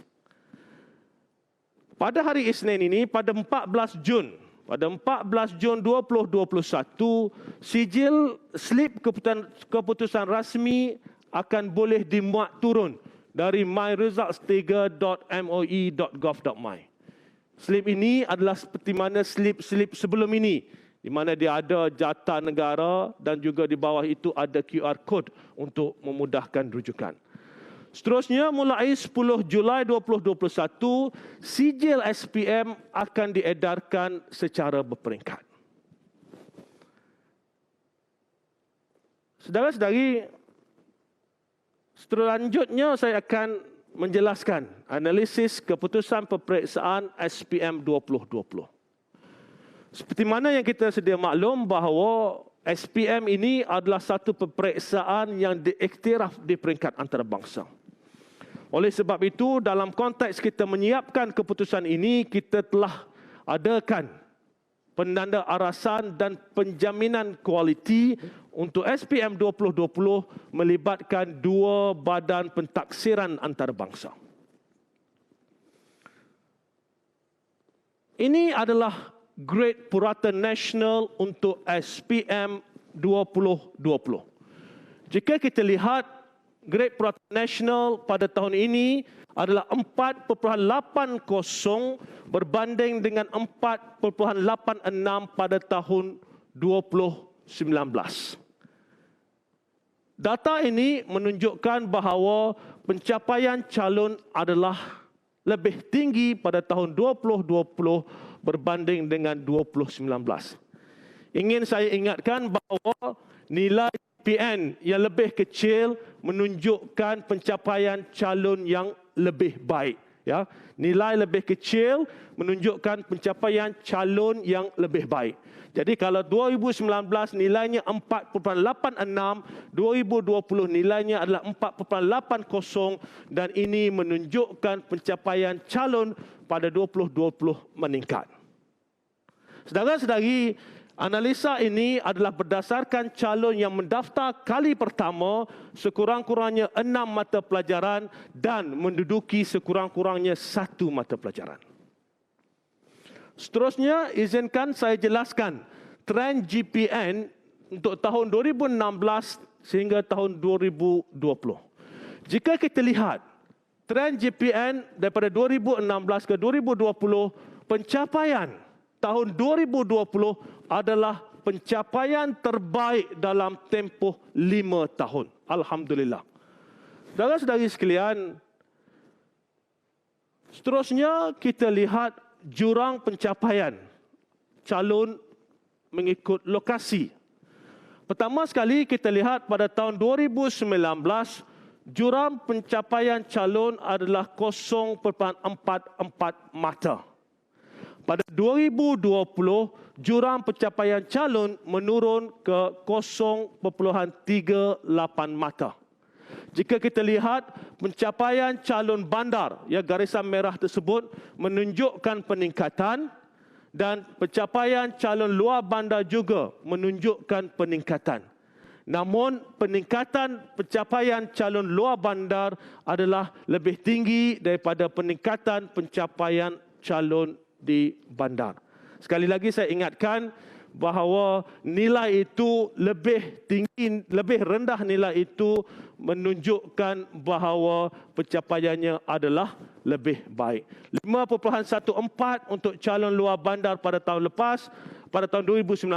L: Pada hari Isnin ini, pada 14 Jun 2021, sijil slip keputusan rasmi akan boleh dimuat turun dari myresults3.moi.gov.my. Slip ini adalah seperti mana slip-slip sebelum ini, di mana dia ada jata negara dan juga di bawah itu ada QR code untuk memudahkan rujukan. Seterusnya, mulai 10 Julai 2021, sijil SPM akan diedarkan secara berperingkat. Saudara-saudari, selanjutnya saya akan menjelaskan analisis keputusan peperiksaan SPM 2020. Seperti mana yang kita sedia maklum bahawa SPM ini adalah satu peperiksaan yang diiktiraf di peringkat antarabangsa. Oleh sebab itu, dalam konteks kita menyiapkan keputusan ini, kita telah adakan penanda arasan dan penjaminan kualiti untuk SPM 2020 melibatkan dua badan pentaksiran antarabangsa. Ini adalah grade purata nasional untuk SPM 2020. Jika kita lihat grade purata nasional pada tahun ini adalah 4.80 berbanding dengan 4.86 pada tahun 2019. Data ini menunjukkan bahawa pencapaian calon adalah lebih tinggi pada tahun 2020 berbanding dengan 2019. Ingin saya ingatkan bahawa nilai PN yang lebih kecil menunjukkan pencapaian calon yang lebih baik. Ya, nilai lebih kecil menunjukkan pencapaian calon yang lebih baik. Jadi kalau 2019 nilainya 4.86, 2020 nilainya adalah 4.80 dan ini menunjukkan pencapaian calon pada 2020 meningkat. Saudara-saudari, analisa ini adalah berdasarkan calon yang mendaftar kali pertama sekurang-kurangnya 6 mata pelajaran dan menduduki sekurang-kurangnya 1 mata pelajaran. Seterusnya, izinkan saya jelaskan trend GPN untuk tahun 2016 sehingga tahun 2020. Jika kita lihat trend GPN daripada 2016 ke 2020, pencapaian tahun 2020 adalah pencapaian terbaik dalam tempoh 5 tahun. Alhamdulillah. Saudara-saudari sekalian, seterusnya kita lihat jurang pencapaian calon mengikut lokasi. Pertama sekali kita lihat pada tahun 2019, jurang pencapaian calon adalah 0.44 mata. Pada 2020, jurang pencapaian calon menurun ke 0.38 mata. Jika kita lihat pencapaian calon bandar, ya garisan merah tersebut menunjukkan peningkatan dan pencapaian calon luar bandar juga menunjukkan peningkatan. Namun peningkatan pencapaian calon luar bandar adalah lebih tinggi daripada peningkatan pencapaian calon di bandar. Sekali lagi saya ingatkan bahawa nilai itu lebih tinggi, lebih rendah nilai itu menunjukkan bahawa pencapaiannya adalah lebih baik. 5.14 untuk calon luar bandar pada tahun lepas, pada tahun 2019,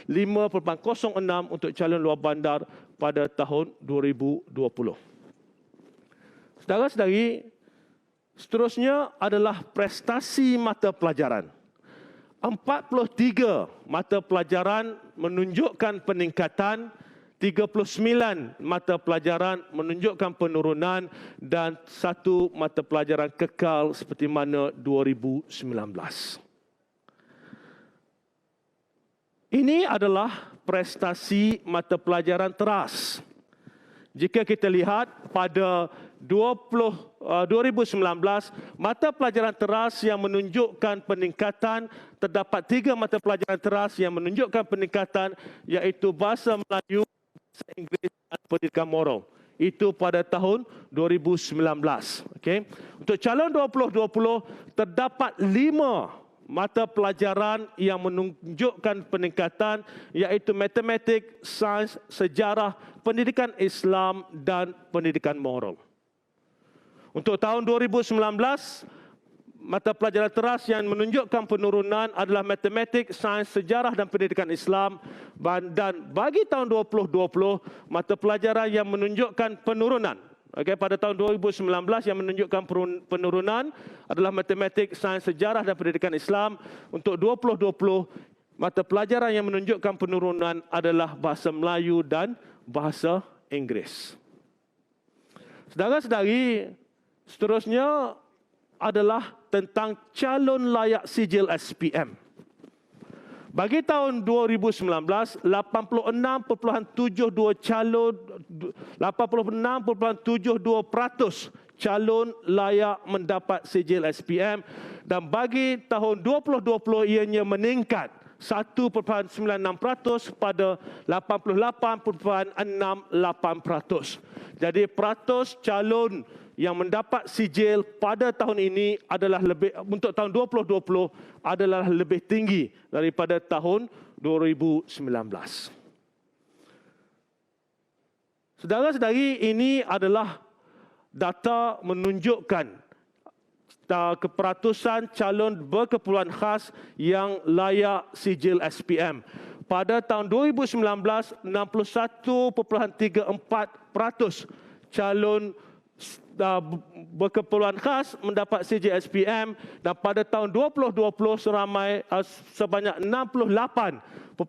L: 5.06 untuk calon luar bandar pada tahun 2020. Saudara-saudari, seterusnya adalah prestasi mata pelajaran. 43 mata pelajaran menunjukkan peningkatan, 39 mata pelajaran menunjukkan penurunan dan 1 mata pelajaran kekal seperti mana 2019. Ini adalah prestasi mata pelajaran teras. Jika kita lihat pada 2019, mata pelajaran teras yang menunjukkan peningkatan, terdapat 3 mata pelajaran teras yang menunjukkan peningkatan, iaitu Bahasa Melayu, Bahasa Inggeris dan Pendidikan Moral. Itu pada tahun 2019. Okay. Untuk calon 2020, terdapat 5 mata pelajaran yang menunjukkan peningkatan, iaitu Matematik, Sains, Sejarah, Pendidikan Islam dan Pendidikan Moral. Untuk tahun 2019, mata pelajaran teras yang menunjukkan penurunan adalah Matematik, Sains, Sejarah dan Pendidikan Islam. Dan bagi tahun 2020, mata pelajaran yang menunjukkan penurunan, pada tahun 2019 yang menunjukkan penurunan adalah Matematik, Sains, Sejarah dan Pendidikan Islam. Untuk 2020, mata pelajaran yang menunjukkan penurunan adalah Bahasa Melayu dan Bahasa Inggeris. Saudara-saudari, seterusnya adalah tentang calon layak sijil SPM. Bagi tahun 2019, 86.72 calon layak mendapat sijil SPM, dan bagi tahun 2020 ianya meningkat 1.96% pada 88.68%. Jadi peratus calon yang mendapat sijil pada tahun ini adalah untuk tahun 2020 adalah lebih tinggi daripada tahun 2019. Saudara-saudari, ini adalah data menunjukkan keperatusan calon berkeperluan khas yang layak sijil SPM. Pada tahun 2019, 61.34% calon berkeperluan khas mendapat sijil SPM, dan pada tahun 2020 sebanyak 68.2%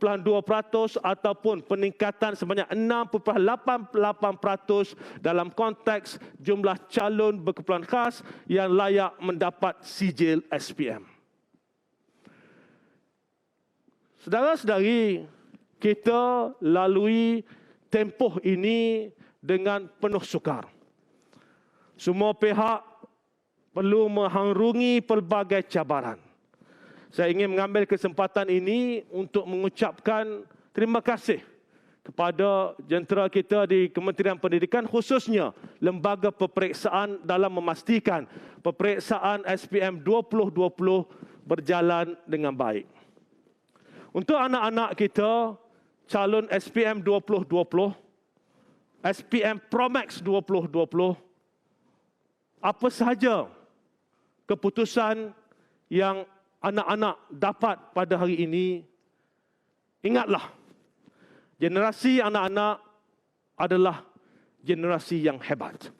L: ataupun peningkatan sebanyak 6.88% dalam konteks jumlah calon berkeperluan khas yang layak mendapat sijil SPM. Saudara-saudari, kita lalui tempoh ini dengan penuh sukar. Semua pihak perlu mengharungi pelbagai cabaran. Saya ingin mengambil kesempatan ini untuk mengucapkan terima kasih kepada jentera kita di Kementerian Pendidikan, khususnya lembaga peperiksaan dalam memastikan peperiksaan SPM 2020 berjalan dengan baik. Untuk anak-anak kita, calon SPM 2020, SPM Promax 2020, apa sahaja keputusan yang anak-anak dapat pada hari ini, ingatlah, generasi anak-anak adalah generasi yang hebat.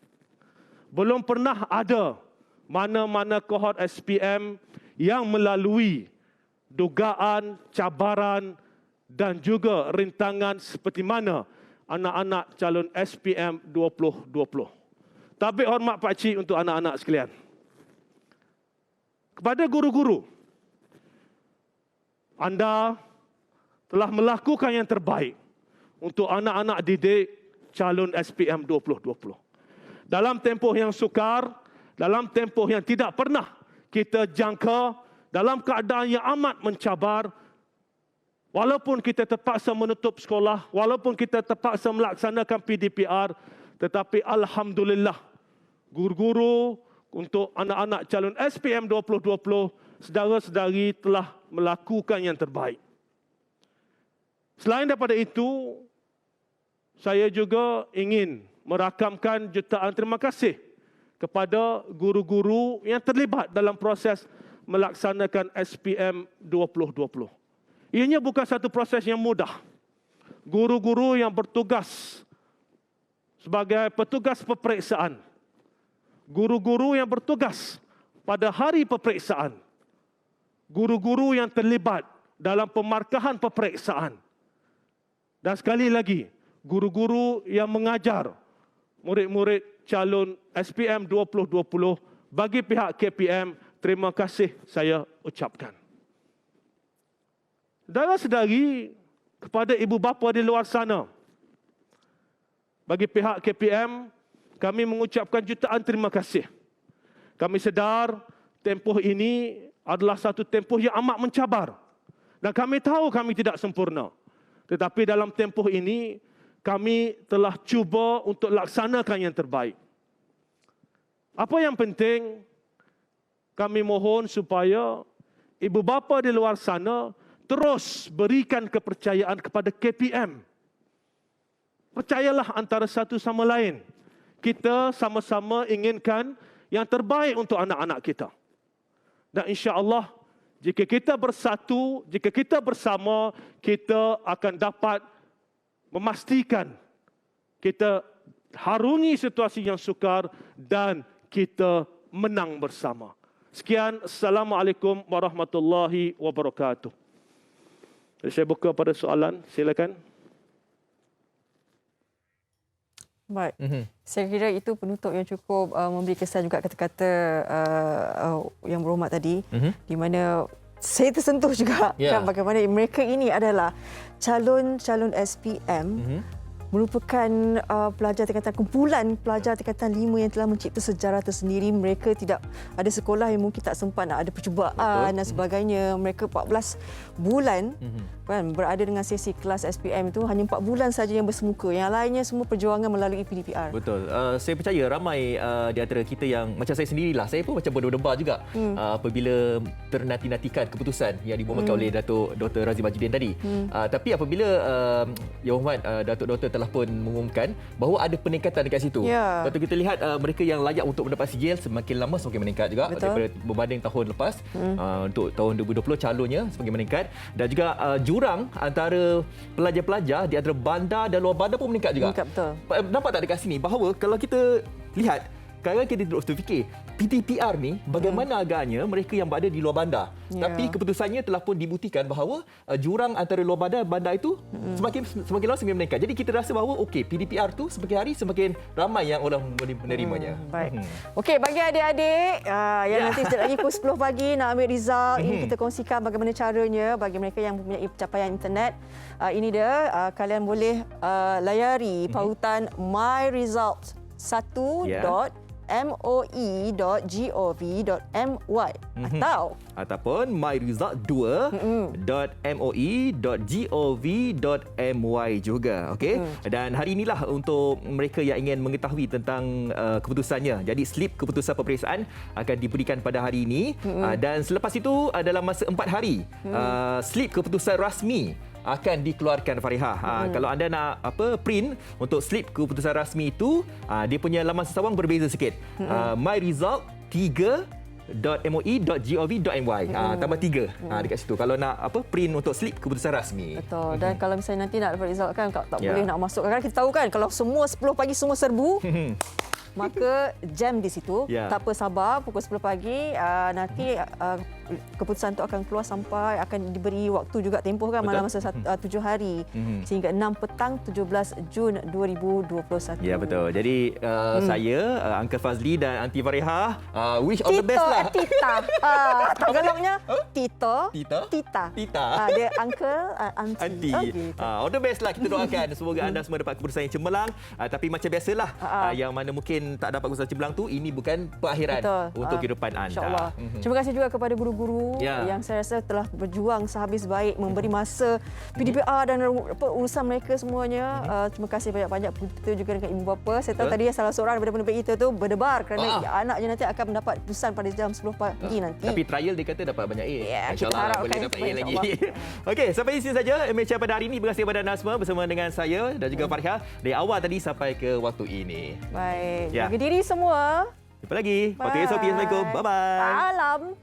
L: Belum pernah ada mana-mana kohort SPM yang melalui dugaan, cabaran dan juga rintangan seperti mana anak-anak calon SPM 2020. Tabik hormat pakcik untuk anak-anak sekalian. Kepada guru-guru, anda telah melakukan yang terbaik untuk anak-anak didik calon SPM 2020. Dalam tempoh yang sukar, dalam tempoh yang tidak pernah kita jangka, dalam keadaan yang amat mencabar, walaupun kita terpaksa menutup sekolah, walaupun kita terpaksa melaksanakan PDPR, tetapi alhamdulillah, guru-guru untuk anak-anak calon SPM 2020, saudara-saudari telah melakukan yang terbaik. Selain daripada itu, saya juga ingin merakamkan jutaan terima kasih kepada guru-guru yang terlibat dalam proses melaksanakan SPM 2020. Ianya bukan satu proses yang mudah. Guru-guru yang bertugas sebagai petugas peperiksaan, guru-guru yang bertugas pada hari peperiksaan, guru-guru yang terlibat dalam pemarkahan peperiksaan, dan sekali lagi, guru-guru yang mengajar murid-murid calon SPM 2020, bagi pihak KPM, terima kasih saya ucapkan. Saudara-saudari, kepada ibu bapa di luar sana, bagi pihak KPM, kami mengucapkan jutaan terima kasih. Kami sedar tempoh ini adalah satu tempoh yang amat mencabar. Dan kami tahu kami tidak sempurna. Tetapi dalam tempoh ini, kami telah cuba untuk laksanakan yang terbaik. Apa yang penting, kami mohon supaya ibu bapa di luar sana terus berikan kepercayaan kepada KPM. Percayalah antara satu sama lain. Kita sama-sama inginkan yang terbaik untuk anak-anak kita. Dan insya-Allah, jika kita bersatu, jika kita bersama, kita akan dapat memastikan kita harungi situasi yang sukar dan kita menang bersama. Sekian, Assalamualaikum warahmatullahi wabarakatuh. Saya buka pada soalan, silakan.
A: Baik. Saya kira itu penutup yang cukup memberi kesan juga kata-kata yang berhormat tadi, di mana saya tersentuh juga kan bagaimana mereka ini adalah calon-calon SPM merupakan pelajar tingkatan kumpulan pelajar tingkatan 5 yang telah mencipta sejarah tersendiri. Mereka tidak ada sekolah yang mungkin tak sempat nak ada percubaan dan sebagainya. Mereka 14 bulan kan berada dengan sesi kelas SPM itu, hanya 4 bulan saja yang bersemuka. Yang lainnya semua perjuangan melalui PDPR.
B: Betul. Saya percaya ramai di antara kita yang macam saya sendirilah. Saya pun macam berdebar juga apabila ternanti-nantikan keputusan yang dibuatkan oleh Datuk Dr. Razif Majidin tadi. Tapi apabila Yang Hormat Datuk Dr. telah pun mengumumkan bahawa ada peningkatan dekat situ. Lepas tu kita lihat mereka yang layak untuk mendapat sijil semakin lama semakin meningkat juga. Betul. Daripada berbanding tahun lepas. Untuk tahun 2020 calonnya semakin meningkat, dan juga jurang antara pelajar-pelajar di antara bandar dan luar bandar pun meningkat juga.
A: Meningkat, betul.
B: Nampak tak dekat sini bahawa kalau kita lihat, kadang-kadang kita terus terfikir PDPR ni bagaimana agaknya mereka yang berada di luar bandar. Tapi keputusannya telah pun dibuktikan bahawa jurang antara luar bandar dan bandar itu semakin lama semakin meningkat. Jadi kita rasa bahawa okey, PDPR tu semakin hari semakin ramai yang orang menerimanya.
A: Baik. Okey, bagi adik-adik yang nanti sekejap lagi pukul 10 pagi nak ambil result, ini kita kongsikan bagaimana caranya bagi mereka yang mempunyai pencapaian internet. Ini dia, kalian boleh layari pautan myresult1.moi.gov.my
B: ataupun myresult2.moi.gov.my juga. Okey. Dan hari inilah untuk mereka yang ingin mengetahui tentang keputusannya. Jadi slip keputusan peperiksaan akan diberikan pada hari ini, dan selepas itu dalam masa 4 hari slip keputusan rasmi akan dikeluarkan, Farihah. Kalau anda nak print untuk slip keputusan rasmi itu, dia punya laman sesawang berbeza sikit. myresult3.moi.gov.my tambah 3 dekat situ kalau nak print untuk slip keputusan rasmi.
A: Betul. Dan kalau misalnya nanti nak dapat result kan tak boleh nak masuk. Kadang-kadang kita tahu kan kalau semua 10 pagi semua serbu maka jam di situ. Tak apa, sabar, pukul 10 pagi nanti keputusan itu akan keluar sampai akan diberi waktu juga tempoh kan, malam masa 7 hari sehingga 6 petang 17 Jun 2021.
B: Ya, betul. Jadi saya Uncle Fazli dan Aunty Farihah wish all the best lah.
A: Tita. Tagalognya Tito. Tita. Dia Uncle Aunty.
B: Gitu. All the best lah, kita doakan semoga anda semua dapat keputusan yang cemerlang. Tapi macam biasalah yang mana mungkin tak dapat keputusan cemerlang tu, ini bukan perakhiran untuk kehidupan anda.
A: InsyaAllah. Terima kasih juga kepada guru-guru yang saya rasa telah berjuang sehabis baik memberi masa PDPR dan urusan mereka semuanya. Terima kasih banyak-banyak kita juga dengan ibu bapa. Saya tahu tadi salah seorang daripada pendapat kita tu berdebar kerana anaknya nanti akan mendapat keputusan pada jam 10 pagi nanti.
B: Tapi trial dia kata dapat banyak A.
A: InsyaAllah
B: boleh dapat A lagi. Okey, sampai di sini saja MHR pada hari ini. Terima kasih kepada anda semua bersama dengan saya dan juga Farihah dari awal tadi sampai ke waktu ini.
A: Baik. Jaga diri semua.
B: Jumpa lagi. Waktu esok. Assalamualaikum. Bye-bye.
A: Salam.